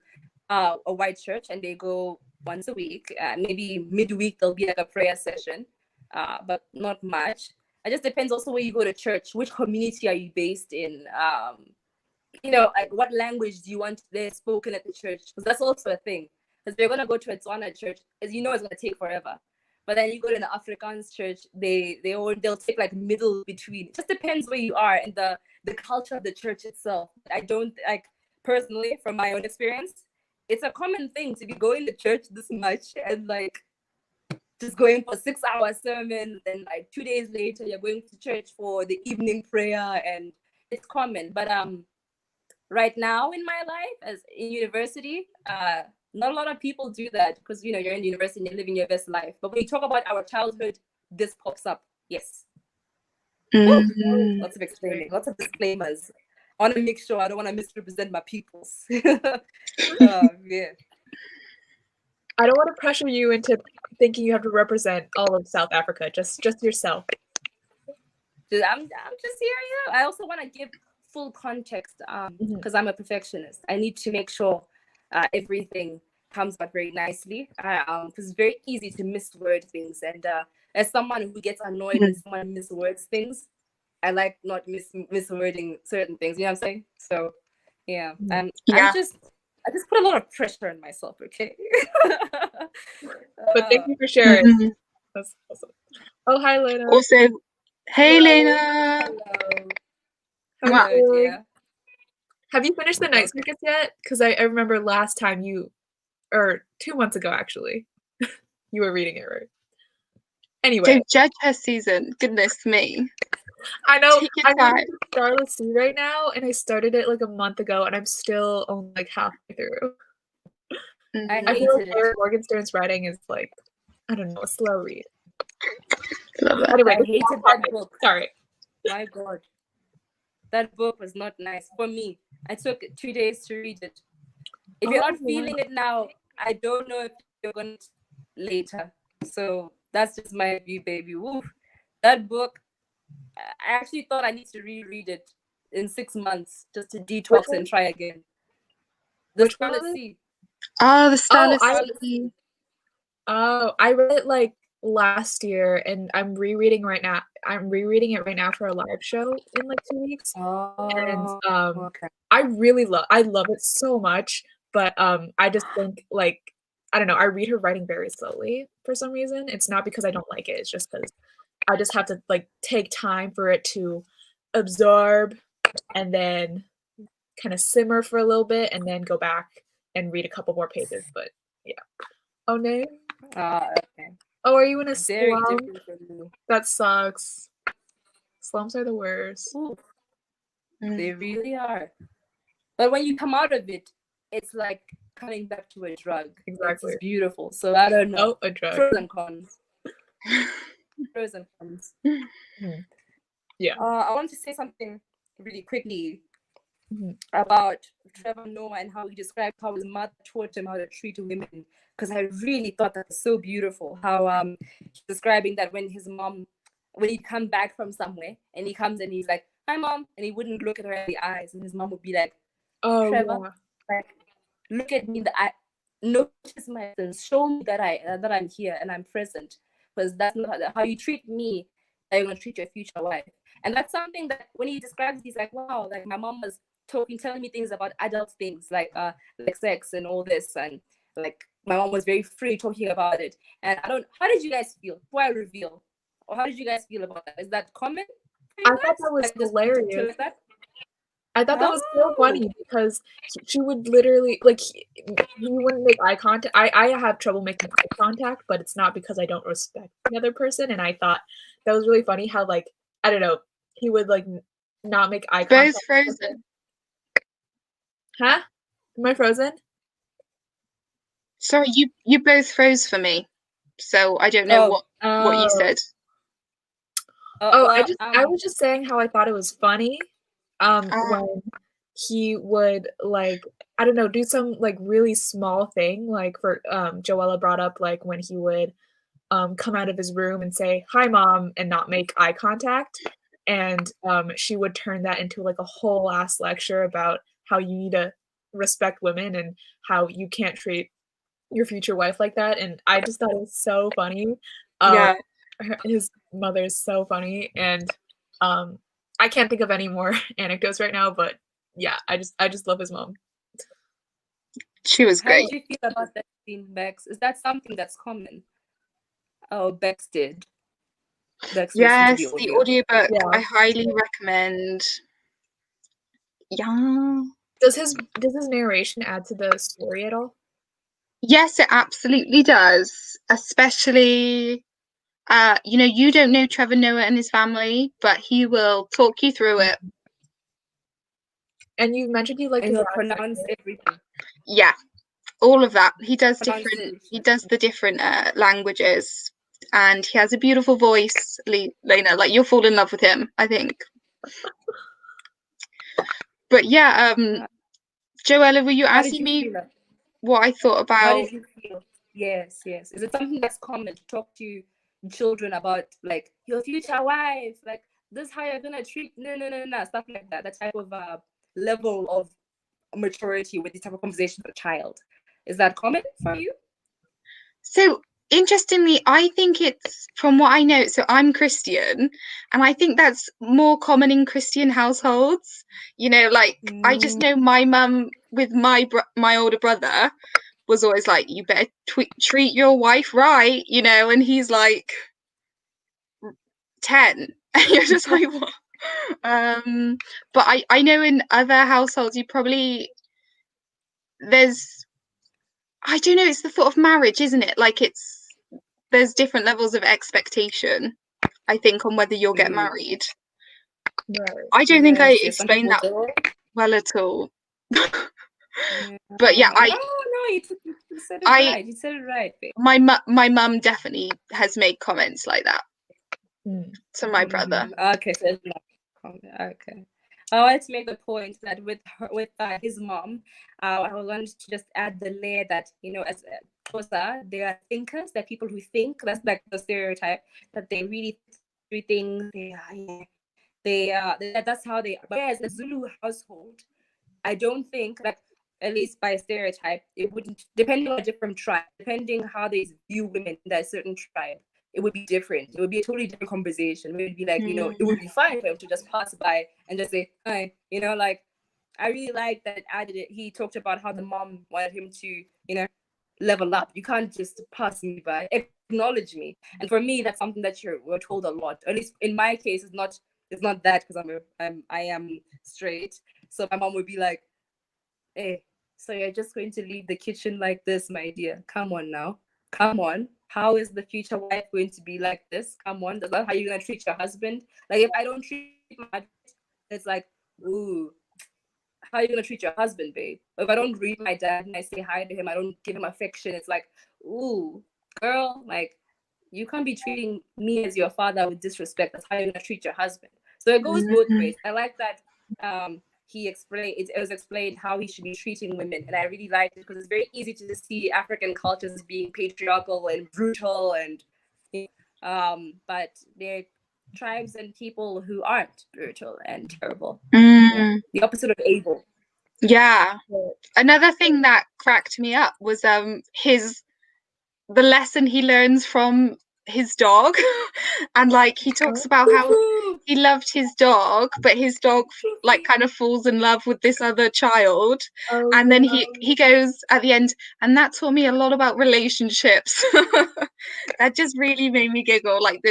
a white church and they go once a week. Maybe midweek there'll be like a prayer session, but not much. It just depends also where you go to church, which community are you based in. You know, like what language do you want there spoken at the church? Because that's also a thing. Because they're gonna go to a Tswana church, as you know, it's gonna take forever. But then you go to the Afrikaans church, they'll take like middle between. It just depends where you are and the culture of the church itself. I don't like personally, from my own experience, it's a common thing to be going to church this much and like just going for 6-hour sermon, then like 2 days later you're going to church for the evening prayer, and it's common. But right now in my life as in university, not a lot of people do that because you know you're in university and you're living your best life. But when you talk about our childhood, this pops up. Yes. Mm. Lots of explaining, lots of disclaimers. I want to make sure I don't want to misrepresent my peoples. Yeah. I don't want to pressure you into thinking you have to represent all of South Africa. Just yourself. I'm just here. Yeah. I also want to give full context because I'm a perfectionist. I need to make sure everything comes out very nicely because it's very easy to misword things. And as someone who gets annoyed when someone miswords things, I like not miswording certain things. You know what I'm saying? So yeah, and Yeah. I just put a lot of pressure on myself. Okay. But thank you for sharing. Mhm. That's awesome. Oh, hi, Lena. Also, hey, Hello. Lena. Hello. How Wow. you Hello, doing? dear. Have you finished the night circuits yet? Because I remember last time or 2 months ago actually, you were reading it, right? Anyway, Don't judge her, Susan. Goodness me. I know Take your I'm time. reading Starless Sea right now, and I started it like a month ago, and I'm still only like halfway through. I I feel like hated it. Eric Morgenstern's writing is like, I don't know, a slow read. Love it. Anyway, I hated that book. Sorry. My God. That book was not nice for me. I took 2 days to read it. If you're not feeling it now, I don't know if you're going to later. So that's just my view, baby. Woo. That book, I actually thought I need to reread it in 6 months just to detox and try again. The Which one Scarlet is it? Sea. Oh, the Starless Sea. Oh, I read it like last year, and I'm rereading right now. I'm rereading it right now for a live show in like 2 weeks. And Okay. I love it so much, but I just think like I don't know, I read her writing very slowly for some reason. It's not because I don't like it, it's just because I just have to like take time for it to absorb and then kind of simmer for a little bit and then go back and read a couple more pages. But yeah. Oh no. Okay. Oh, are you in a Very slum? different from me. That sucks. Slums are the worst. Ooh. They really are. But when you come out of it, it's like coming back to a drug. Exactly. It's beautiful. So I don't know. Oh, a drug. Pros and cons. Pros and cons. Yeah. I want to say something really quickly about Trevor Noah and how he described how his mother taught him how to treat women. Because I really thought that was so beautiful. How he's describing that when his mom, when he'd come back from somewhere and he comes and he's like, "Hi, Mom," and he wouldn't look at her in the eyes, and his mom would be like, "Oh, Trevor, like, look at me in the eye, notice my presence, show me that I'm here and I'm present, because that's not how you treat me, that you're gonna treat your future wife." And that's something that when he describes, he's like, "Wow, like my mom was telling me things about adult things like sex and all this, and like my mom was very free talking about it." And how did you guys feel before I reveal, or how did you guys feel about that? Is that common for you I thought guys? that was Like, just hilarious. that? I thought that was so funny because she would literally like he wouldn't make eye contact. I have trouble making eye contact, but it's not because I don't respect the other person. And I thought that was really funny how like I don't know, he would like not make eye Both contact. frozen. Huh? Am I frozen? Sorry, you both froze for me, so I don't know what you said. Oh, well, I was just saying how I thought it was funny, when he would, like, I don't know, do some, like, really small thing, like, for, JoElla brought up, like, when he would, come out of his room and say, "Hi, Mom," and not make eye contact, and, she would turn that into, like, a whole ass lecture about how you need to respect women and how you can't treat your future wife like that, and I just thought it was so funny. Yeah. His mother is so funny, and I can't think of any more anecdotes right now, but yeah, I just love his mom. She was how great. did you feel about that scene, Bex? Is that something that's common? Oh, Bex did. Bex listened to Yes, the the audio. audiobook. Yeah. I highly recommend. Yeah. Does his narration add to the story at all? Yes, it absolutely does. Especially, you don't know Trevor Noah and his family, but he will talk you through it. And you mentioned you liked And his he'll accent. pronounce everything. Yeah, all of that. He does Pronunciation. He does the different languages, and he has a beautiful voice. Lena, like you'll fall in love with him, I think. But yeah, JoElla, were you How did asking you me feel? what I thought How about? did you feel? Yes, yes. Is it something that's common to talk to children about, like, your future wife, like, this is how you're gonna treat no, stuff like that? That type of level of maturity with this type of conversation with a child. Is that common for you? So interestingly, I think it's from what I know. So I'm Christian, and I think that's more common in Christian households. Like I just know my mum with my older brother was always like, "You better treat your wife right," and he's like 10, and you're just like, "What?" But I know in other households, there's I don't know. It's the thought of marriage, isn't it? Like there's different levels of expectation, I think, on whether you'll get married. Right. I don't think I Yes, some explained that people do. well at all. Yeah. But yeah, No, you said it right. You said it right, babe. my mum definitely has made comments like that to my brother. Okay, so it's not common. Okay. I wanted to make the point that with his mom, I wanted to just add the layer that, as Xhosa, they are thinkers. They're people who think. That's like the stereotype, that they really do things. That's how they are. But as a Zulu household, I don't think, like, at least by stereotype, it wouldn't, depending on a different tribe, depending how they view women in that certain tribe, it would be different. It would be a totally different conversation. It would be like, it would be fine for him to just pass by and just say, hi, like, I really like that added it. He talked about how the mom wanted him to, level up. You can't just pass me by, acknowledge me. And for me, that's something that we're told a lot. At least in my case, it's not that, because I am straight. So my mom would be like, hey, so you're just going to leave the kitchen like this, my dear? Come on now. Come on. How is the future wife going to be like this? Come on. That's not how you're going to treat your husband. Like, if I don't treat my husband, it's like, ooh, how are you going to treat your husband, babe? If I don't greet my dad and I say hi to him, I don't give him affection, it's like, ooh, girl, like, you can't be treating me as your father with disrespect. That's how you're going to treat your husband. So it goes both ways. I like that it was explained how he should be treating women, and I really liked it, because it's very easy to see African cultures as being patriarchal and brutal, and but they're tribes and people who aren't brutal and terrible. Yeah. The opposite of able. Yeah. Another thing that cracked me up was the lesson he learns from his dog. And like he talks about how he loved his dog, but his dog like kind of falls in love with this other child. And then he goes at the end, and that taught me a lot about relationships. That just really made me giggle. Like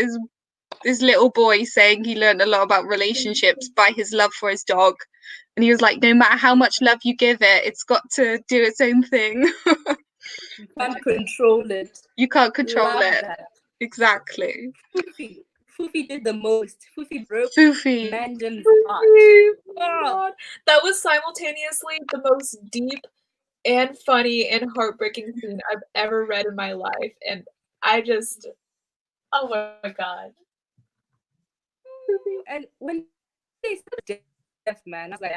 this little boy saying he learned a lot about relationships by his love for his dog. And he was like, no matter how much love you give it, it's got to do its own thing. You can't control it. You can't control Love it. that. Exactly. Fufi did the most. Fufi broke Fufi. Mandan's Oh heart. my God. That was simultaneously the most deep and funny and heartbreaking scene I've ever read in my life. And I just, oh my God. And when they said deaf, man, I was like,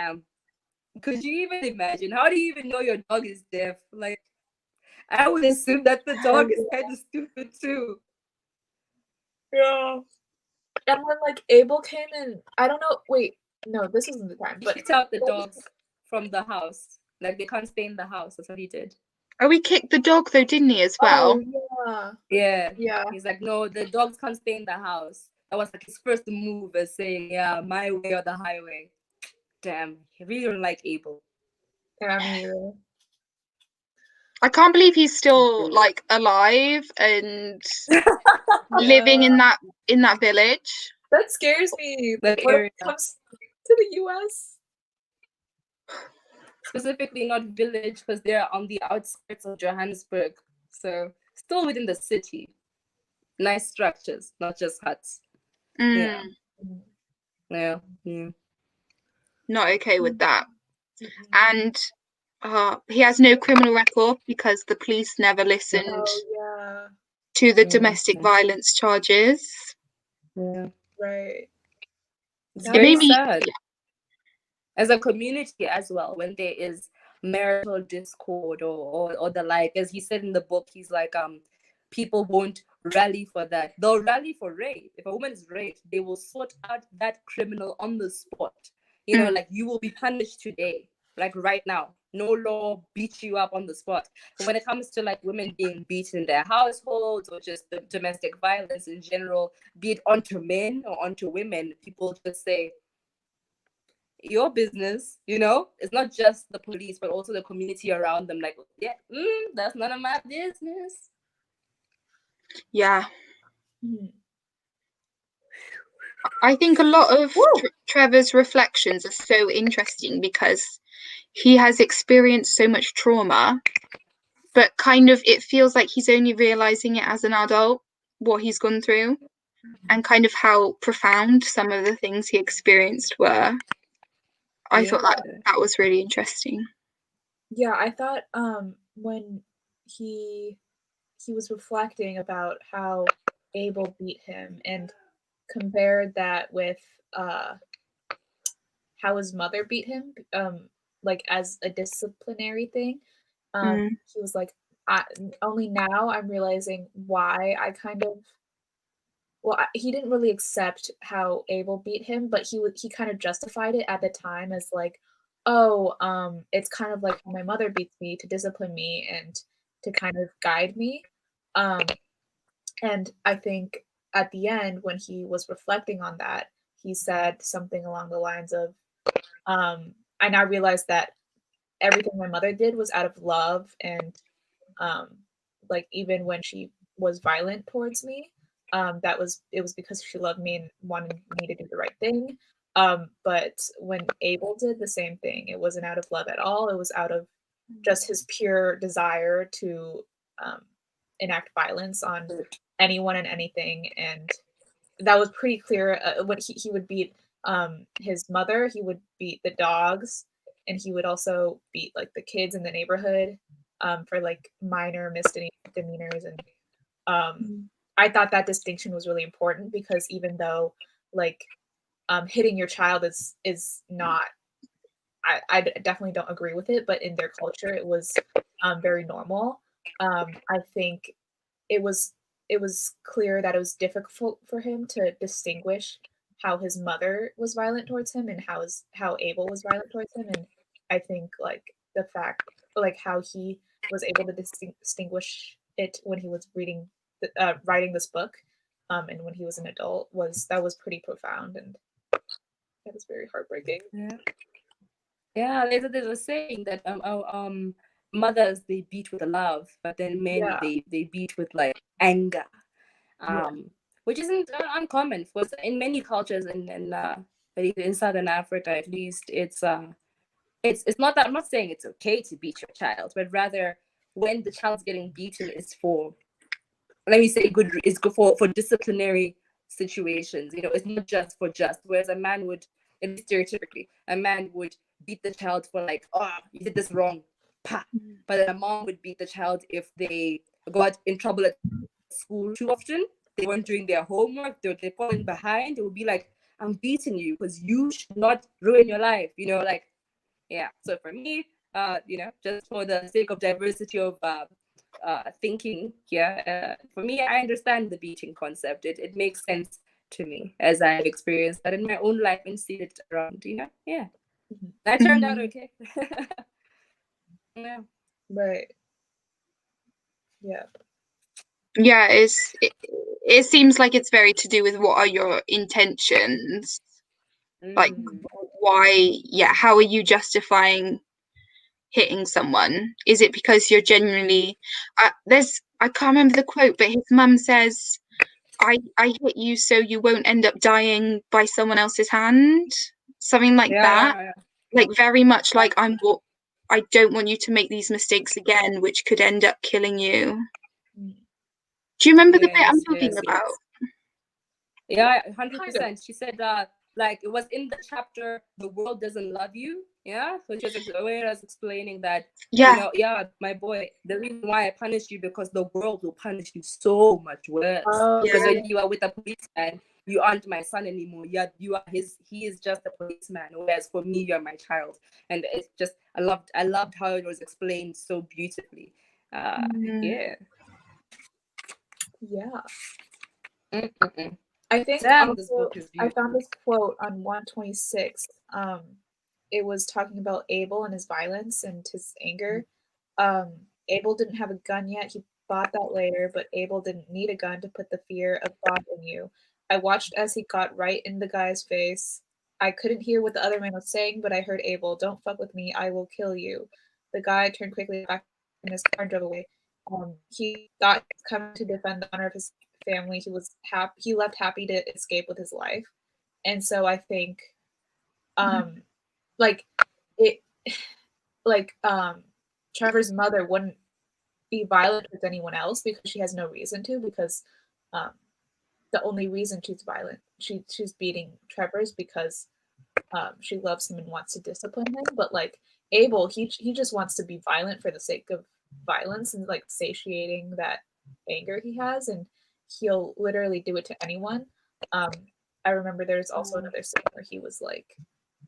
could you even imagine? How do you even know your dog is deaf? Like, I would assume that the dog is kind of stupid too. Yeah. And when like Abel came in, I don't know. Wait, no, this isn't the time. He But kicked out the dogs from the house. Like, they can't stay in the house. That's what he did. Oh, he kicked the dog though, didn't he, as well? Oh, Yeah. yeah. He's like, no, the dogs can't stay in the house. That was like his first move, as saying, yeah, my way or the highway. Damn, he really don't like Abel. Yeah, me either. I can't believe he's still like alive and living in that village. That scares me. That What if area. it comes to the US? Specifically not village, because they're on the outskirts of Johannesburg. So still within the city. Nice structures, not just huts. Yeah. Yeah. Not okay with that. And he has no criminal record because the police never listened to the domestic violence charges. Yeah. Right. It's It very made me sad. As a community as well, when there is marital discord or the like, as he said in the book, he's like, people won't rally for that. They'll rally for rape. If a woman is raped, they will sort out that criminal on the spot. You know, like, you will be punished today, like right now. No law beats you up on the spot. But when it comes to like women being beaten in their households or just the domestic violence in general, be it onto men or onto women, people just say, your business, you know. It's not just the police, but also the community around them. Like, yeah, that's none of my business. Yeah. I think a lot of Trevor's reflections are so interesting because he has experienced so much trauma, but kind of it feels like he's only realizing it as an adult, what he's gone through, and kind of how profound some of the things he experienced were. I thought that was really interesting. Yeah, I thought when he was reflecting about how Abel beat him and compared that with how his mother beat him, like as a disciplinary thing. He was like, only now I'm realizing why I kind of, well, he didn't really accept how Abel beat him, but he kind of justified it at the time as like, oh, it's kind of like how my mother beats me to discipline me and to kind of guide me. And I think at the end, when he was reflecting on that, he said something along the lines of, I now realized that everything my mother did was out of love, and like even when she was violent towards me, it was because she loved me and wanted me to do the right thing. But when Abel did the same thing, it wasn't out of love at all. It was out of just his pure desire to enact violence on anyone and anything. And that was pretty clear. When he would beat his mother, he would beat the dogs, and he would also beat like the kids in the neighborhood for like minor misdemeanors. And I thought that distinction was really important because even though like hitting your child is not, I definitely don't agree with it, but in their culture it was very normal. I think it was clear that it was difficult for him to distinguish how his mother was violent towards him and how Abel was violent towards him. And I think like the fact, like how he was able to distinguish it when he was writing this book, and when he was an adult was pretty profound, and that was very heartbreaking. Yeah, there's a saying that mothers, they beat with love, but then men, they beat with like anger, which isn't uncommon. For in many cultures in Southern Africa, at least, it's not that, I'm not saying it's okay to beat your child, but rather when the child's getting beaten is for, let me say, it's good for disciplinary situations. You know, it's not just for just. Whereas a man would, at least stereotypically, a man would beat the child for like, oh, you did this wrong, pa. But then a mom would beat the child if they got in trouble at school too often. They weren't doing their homework. They're falling behind. It would be like, I'm beating you because you should not ruin your life. You know, like, yeah. So for me, you know, just for the sake of diversity of thinking here, for me, I understand the beating concept. It makes sense to me as I've experienced that in my own life and seen it around. You know, yeah. That turned out okay. Yeah. Right. Yeah. Yeah, it seems like it's very to do with what are your intentions, like why, yeah, how are you justifying hitting someone? Is it because you're genuinely I can't remember the quote, but his mum says, I hit you so you won't end up dying by someone else's hand, something like that. Yeah. Like very much like I don't want you to make these mistakes again, which could end up killing you. Do you remember the bit I'm talking about? Yeah, 100%. She said like it was in the chapter, The World Doesn't Love You. Yeah. So she was explaining that, Yeah. you know, yeah, my boy, the reason why I punish you because the world will punish you so much worse. Because when you are with a policeman, you aren't my son anymore. You are his, he is just a policeman. Whereas for me, you're my child. And it's just I loved how it was explained so beautifully. Yeah. Yeah. Mm-mm-mm. I think Damn, also, this book is I beautiful. found this quote on 126. It was talking about Abel and his violence and his anger. Abel didn't have a gun yet. He bought that later, but Abel didn't need a gun to put the fear of God in you. I watched as he got right in the guy's face. I couldn't hear what the other man was saying, but I heard Abel, "Don't fuck with me. I will kill you." The guy turned quickly back in his car and drove away. He thought he was coming to defend the honor of his family. He was happy. He left happy to escape with his life. And so I think, like it, like Trevor's mother wouldn't be violent with anyone else because she has no reason to. Because the only reason she's violent, she's beating Trevor's because she loves him and wants to discipline him. But like Abel, he just wants to be violent for the sake of violence and like satiating that anger he has, and he'll literally do it to anyone. I remember there's also another scene where he was like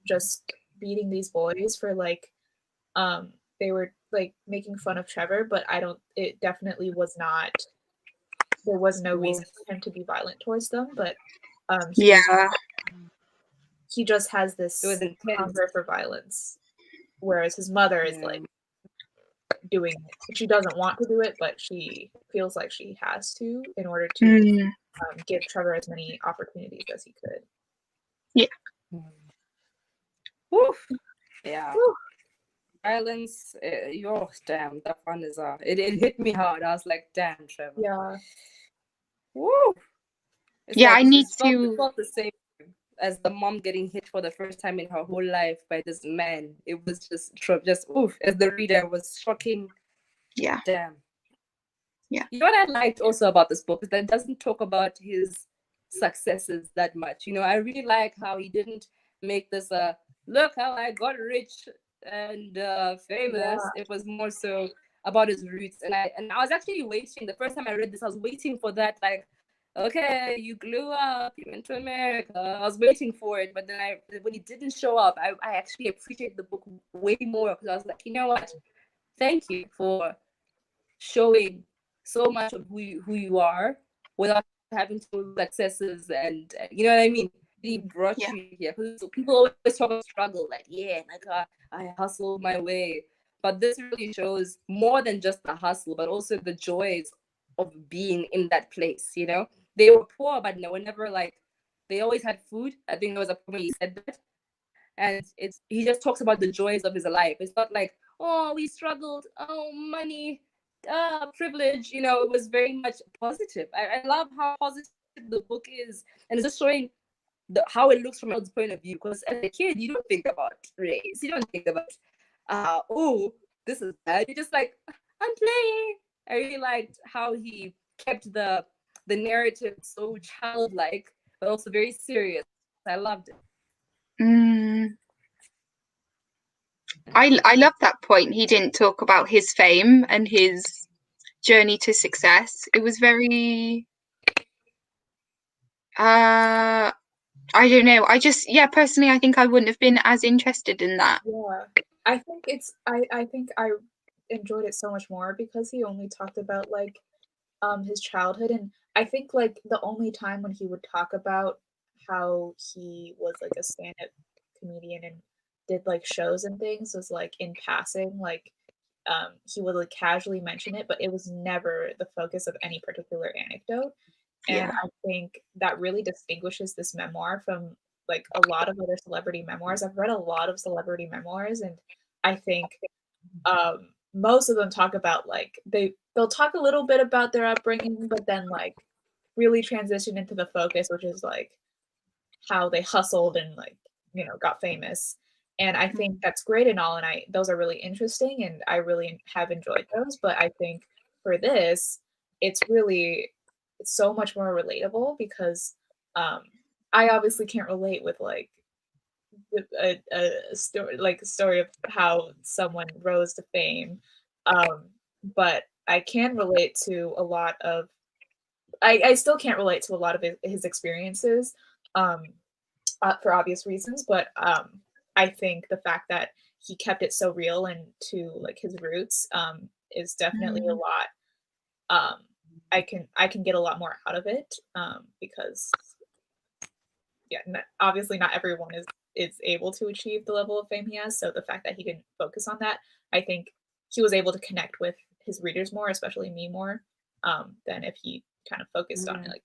just beating these boys for like they were like making fun of Trevor, but it definitely was not, there was no reason for him to be violent towards them, but he just has this hunger for violence, whereas his mother is like doing it. She doesn't want to do it, but she feels like she has to in order to give Trevor as many opportunities as he could. Yeah. Woof. Yeah. Woof. Violence, damn, that one is it hit me hard. I was like, damn, Trevor. Yeah. Woo. It felt the same as the mom getting hit for the first time in her whole life by this man. It was just oof, as the reader, it was shocking. Yeah. Damn. Yeah. You know what I liked also about this book is that it doesn't talk about his successes that much. You know, I really like how he didn't make this look how I got rich and famous. Yeah. It was more so about his roots. And I was actually waiting. The first time I read this, I was waiting for that, like, okay, you grew up, you went to America. I was waiting for it, but then when he didn't show up, I actually appreciated the book way more because I was like, you know what? Thank you for showing so much of who you are without having to successes, and you know what I mean. He brought you here because people always talk about struggle, like I hustled my way, but this really shows more than just the hustle, but also the joys of being in that place. You know, they were poor, but no one never like they always had food. I think there was a point where he said that, and he just talks about the joys of his life. It's not like, oh, we struggled, oh, money, privilege. You know, it was very much positive. I love how positive the book is, and it's just showing how it looks from a point of view. Because as a kid, you don't think about race. You don't think about, oh, this is bad. You're just like, I'm playing. I really liked how he kept the the narrative so childlike, but also very serious. I loved it. I love that point. He didn't talk about his fame and his journey to success. It was very I don't know. Personally, I think I wouldn't have been as interested in that. Yeah, I think I think I enjoyed it so much more because he only talked about like his childhood, and I think like the only time when he would talk about how he was like a stand-up comedian and did like shows and things was like in passing, like he would like casually mention it, but it was never the focus of any particular anecdote. And Yeah. I think that really distinguishes this memoir from like a lot of other celebrity memoirs. I've read a lot of celebrity memoirs, and I think most of them talk about like they'll talk a little bit about their upbringing, but then like really transition into the focus, which is like how they hustled and like, you know, got famous. And I think that's great and all, and those are really interesting, and I really have enjoyed those. But I think for this, it's so much more relatable because I obviously can't relate with like a story of how someone rose to fame, but I can relate to a lot of. I still can't relate to a lot of his experiences for obvious reasons, but I think the fact that he kept it so real and to like his roots is definitely a lot. I can get a lot more out of it because obviously not everyone is able to achieve the level of fame he has. So the fact that he can focus on that, I think he was able to connect with his readers more, especially me more, than if he kind of focused on like.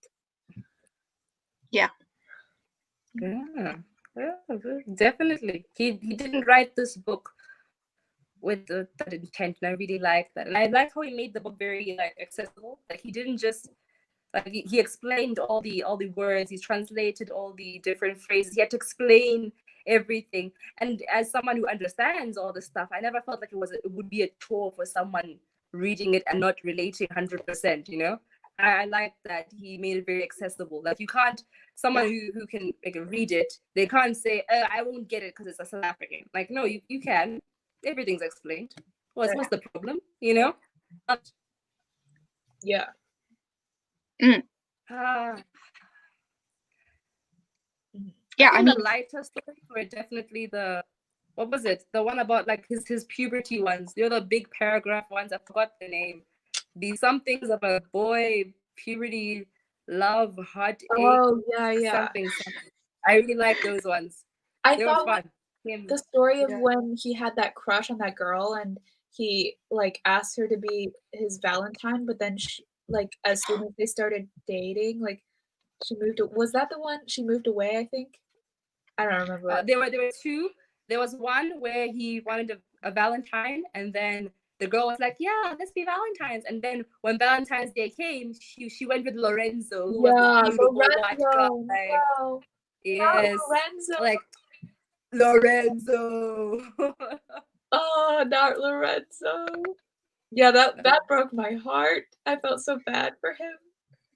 Yeah. Yeah, definitely. He didn't write this book with that intent, and I really like that. And I like how he made the book very like accessible. Like he didn't just like he explained all the words, he translated all the different phrases, he had to explain everything. And as someone who understands all this stuff, I never felt like it would be a chore for someone reading it and not relating 100%, you know. I like that he made it very accessible. Like you can't, someone who can like read it, they can't say, I won't get it because it's a South African. Like, no, you can. Everything's explained. What's the problem, you know? Yeah. Yeah, I mean, the lighter stories were definitely what was it? The one about like his puberty ones. The other big paragraph ones. I forgot the name. Some things about boy, puberty, love, heartache. Oh yeah. Something. I really like those ones. They were fun. The story of when he had that crush on that girl and he like asked her to be his Valentine, but then she, like as soon as they started dating, like she moved. Was that the one she moved away? I think. I don't remember. There were two. There was one where he wanted a Valentine, and then the girl was like, "Yeah, let's be Valentines." And then when Valentine's Day came, she went with Lorenzo, who was the beautiful white guy. No, yes, Lorenzo. Like Lorenzo. Oh, not Lorenzo. Yeah, that broke my heart. I felt so bad for him.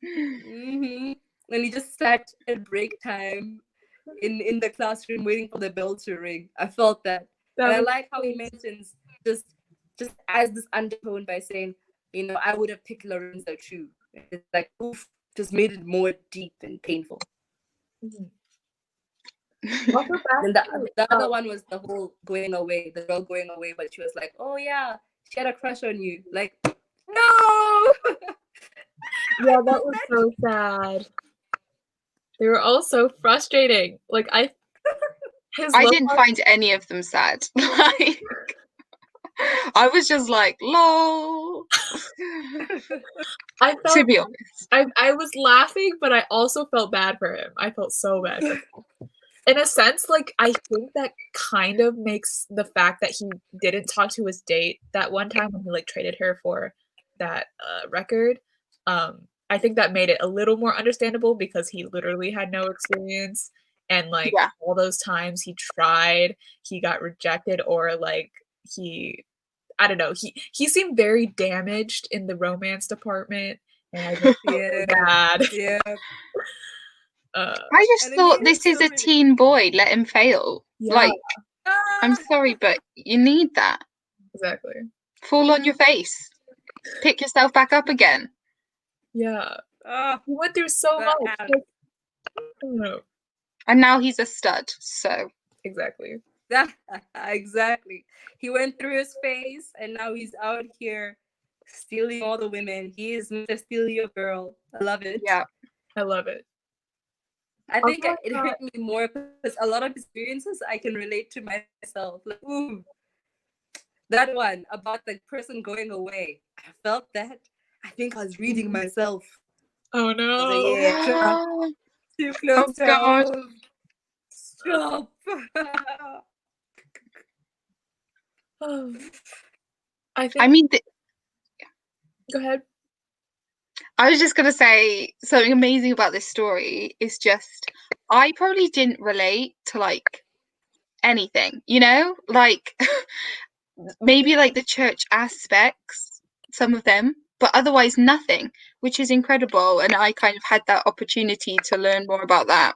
Mm-hmm. And he just sat at break time in the classroom waiting for the bell to ring. I felt that. And I like how he mentions just as this undertone by saying, you know, I would have picked Lorenzo too. It's like, oof, just made it more deep and painful. Mm-hmm. And the other one was the whole going away, the girl going away, but she was like, oh yeah, she had a crush on you. Like, no! Yeah, that was so sad. They were all so frustrating. Like I didn't find any of them sad. Like I was just like, lol. I felt, to be honest, I was laughing, but I also felt bad for him. I felt so bad for him. In a sense, like I think that kind of makes the fact that he didn't talk to his date that one time when he like traded her for that record. I think that made it a little more understandable because he literally had no experience, and like all those times he tried, he got rejected, or like I don't know, he seemed very damaged in the romance department, and I just Yeah. bad. Yeah. I just And it thought made it this is so a many- teen boy. Let him fail. Yeah, Like, I'm Ah! sorry, but you need that. exactly. Fall on your face. Pick yourself back up again. Yeah, Ah, he went through so that much. ad. Like, I don't know. And now he's a stud. So Exactly. Exactly. He went through his phase, and now he's out here stealing all the women. He is Mr. Steal Your Girl. I love it. yeah. I love it. I think Also, it hit me more because a lot of experiences I can relate to myself. Like, ooh, that one about the person going away. I felt that. I think I was reading myself. oh I was no. like, yeah, stop. Oh, Too close to God. home. Stop. I think. I mean, Go ahead. I was just going to say something amazing about this story is just I probably didn't relate to like anything, you know? Like maybe like the church aspects, some of them, but otherwise nothing, which is incredible. And I kind of had that opportunity to learn more about that.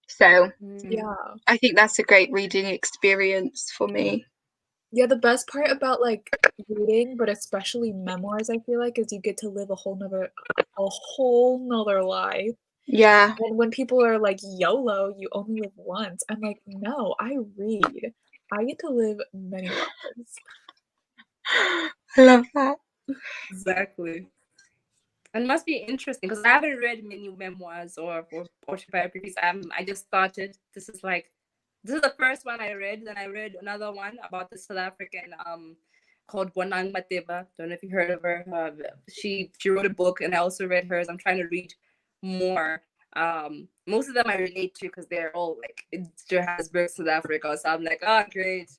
So Yeah. I think that's a great reading experience for me. Yeah, the best part about like reading, but especially memoirs, I feel like, is you get to live a whole nother life. Yeah. And when people are like, YOLO, you only live once, I'm like, no, I read. I get to live many lives. I love that. Exactly. And it must be interesting because I haven't read many memoirs or autobiographies. I just started. This is the first one I read. Then I read another one about the South African called Bonang Mateba. Don't know if you heard of her. She wrote a book, and I also read hers. I'm trying to read more. Most of them I relate to because they're all like in Johannesburg, South Africa. So I'm like, oh, great.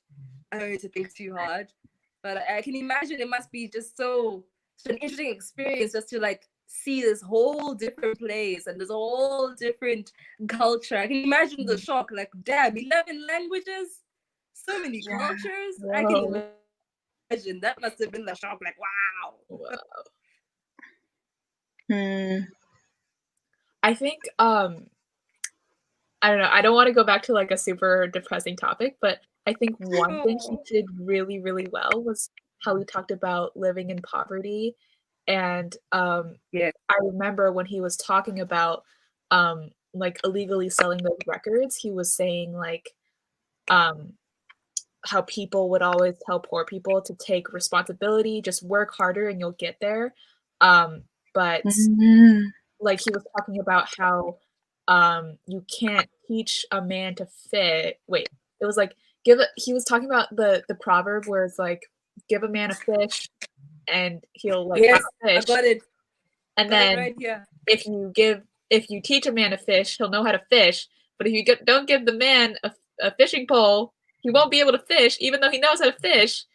I don't need to think too hard. But I can imagine it must be just such an interesting experience just to like see this whole different place and this whole different culture. I can imagine the shock, like, damn, 11 languages, so many cultures. I can Whoa. imagine that must have been the shock, like, wow. Wow. I think I don't know, I don't want to go back to like a super depressing topic, but I think one thing he did really, really well was how he talked about living in poverty. And Yeah. I remember when he was talking about like illegally selling those records, he was saying like how people would always tell poor people to take responsibility, just work harder and you'll get there. But like he was talking about how you can't teach a man to fit. Wait, it was like he was talking about the proverb where it's like give a man a fish and he'll like Yes, have a fish. I got it. And Got then it right here. if you teach a man a fish, he'll know how to fish. But if you don't give the man a fishing pole, he won't be able to fish, even though he knows how to fish.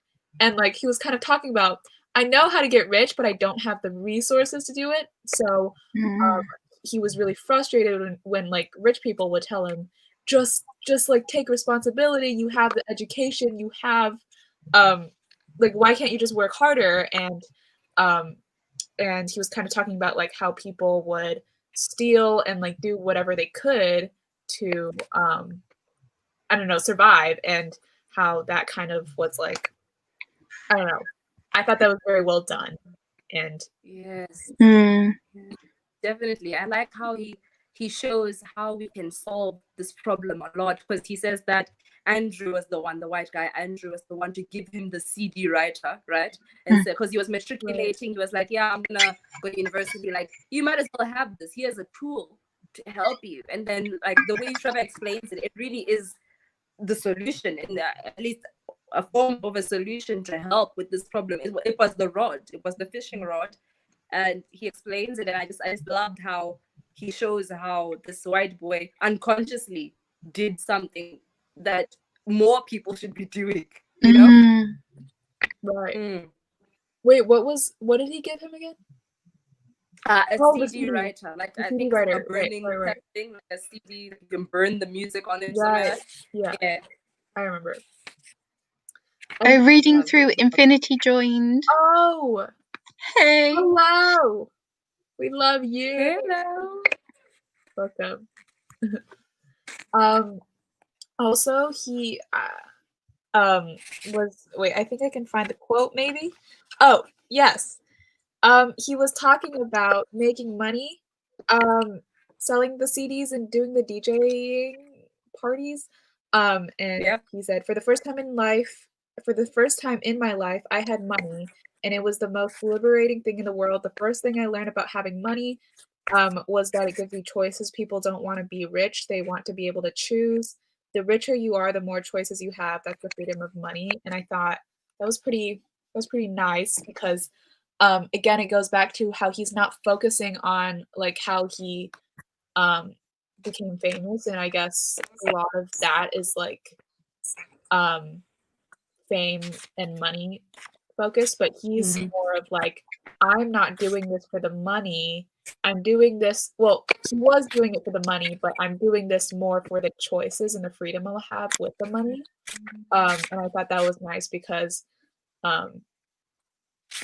And like he was kind of talking about, I know how to get rich, but I don't have the resources to do it. So he was really frustrated when like rich people would tell him, just like take responsibility. You have the education. You have like why can't you just work harder? And he was kind of talking about like how people would steal and like do whatever they could to I don't know, survive, and how that kind of was like, I don't know. I thought that was very well done. And yes, definitely. I like how he shows how we can solve this problem a lot, because he says that Andrew was the one, the white guy, Andrew was the one to give him the CD writer, right? And so, because he was matriculating, he was like, yeah, I'm gonna go to university. Like, you might as well have this. Here's a tool to help you. And then, like, the way Trevor explains it, it really is the solution, in at least a form of a solution to help with this problem. It was the rod, it was the fishing rod. And he explains it, and I just loved how he shows how this white boy unconsciously did something that more people should be doing, you know? Right. Wait, what did he give him again? A the CD writer, like the I CD think writer. a burning Right. type thing, like a CD that you can burn the music on it. Right. Yeah. Yeah. I remember. Oh, reading through Infinity joined. Oh, Hey. hello. We love you. Hello. Welcome. Also, he was wait. I think I can find the quote. Maybe. Oh yes. He was talking about making money, selling the CDs and doing the DJing parties. And Yeah. he said, for the first time in my life, I had money, and it was the most liberating thing in the world. The first thing I learned about having money, was that it gives you choices. People don't want to be rich; they want to be able to choose. The richer you are, the more choices you have. That's the freedom of money. And I thought that was pretty nice because again, it goes back to how he's not focusing on like how he became famous, and I guess a lot of that is like fame and money focused, but he's more of like, I'm not doing this for the money. I'm doing this, well, he was doing it for the money, but I'm doing this more for the choices and the freedom I'll have with the money. And I thought that was nice because I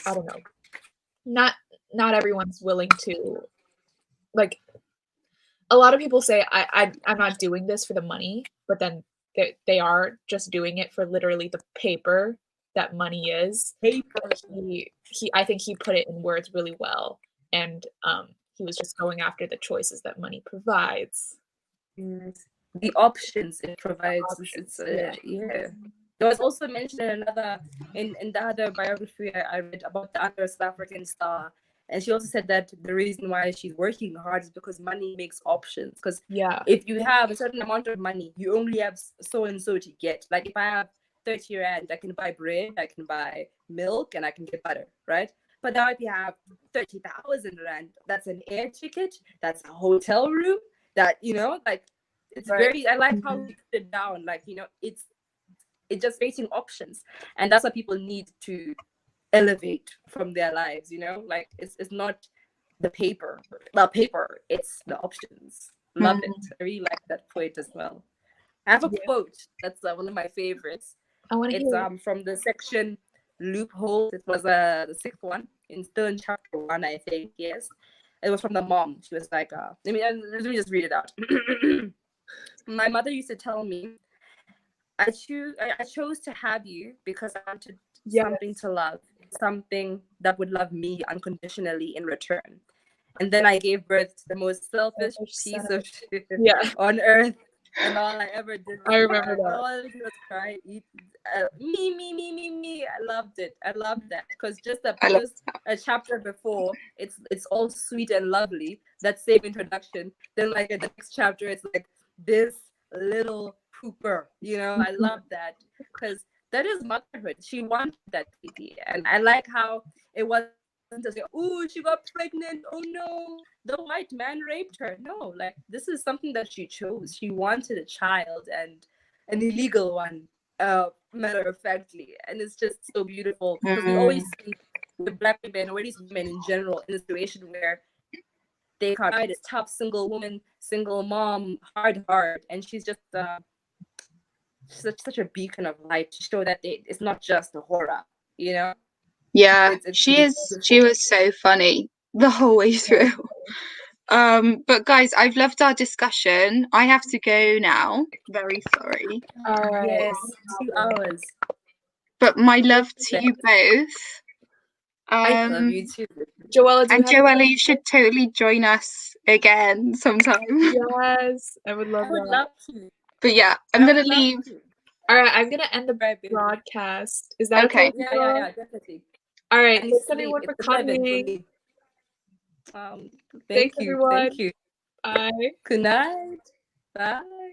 don't know, not everyone's willing to, like, a lot of people say I'm not doing this for the money, but then they are just doing it for literally the paper that money is. But he I think he put it in words really well, and he was just going after the choices that money provides. Yes. The options it provides. It's yeah. There was also mentioned in another in the other biography I read about the other South African star, and she also said that the reason why she's working hard is because money makes options. Because Yeah, if you have a certain amount of money, you only have so and so to get. Like if I have 30 rand, I can buy bread, I can buy milk, and I can get butter, right? But now if you have 30,000 rand, that's an air ticket, that's a hotel room, that like it's right. very. I like how you put it down. Like it's just creating options, and that's what people need to elevate from their lives. Like it's not the paper, it's the options. Love it. I really like that quote as well. I have a quote that's one of my favorites. I want to It's hear it. from the section loophole. It was the sixth one, still in chapter 1, I think. Yes, it was from the mom. She was like, let me just read it out. My mother used to tell me, I chose to have you because I wanted something to love, something that would love me unconditionally in return. And then I gave birth to the most selfish piece of shit on earth. And all I ever did was I remember cry. that. All I did was cry, eat, me. I loved it. I loved that because just a chapter before, it's all sweet and lovely. That same introduction. Then like in the next chapter, it's like this little pooper. I love that because that is motherhood. She wanted that baby, and I like how it wasn't to say, "Oh, she got pregnant. Oh no, the white man raped her." No, like this is something that she chose. She wanted a child, and an illegal one, matter of factly, and it's just so beautiful because we always see with Black women or these women in general in a situation where they can't hide. It's tough, single woman, single mom, hard, and she's just such a beacon of light to show that it's not just a horror. Yeah, it's she beautiful. was so funny the whole way through. But guys, I've loved our discussion. I have to go now. Very sorry. All right. Yes, 2 hours. But my love to you both. I love you too. JoElla, and JoElla, you should totally join us again sometime. Yes, I would love I would that. love to. But yeah, I'm gonna leave. All right, I'm gonna end the Right, baby. broadcast. Is that okay? Yeah, definitely. All right, And thanks sleep. everyone for It's 11 for coming. me. Thanks Thank you. everyone. Thank you. Bye. Good night. Bye.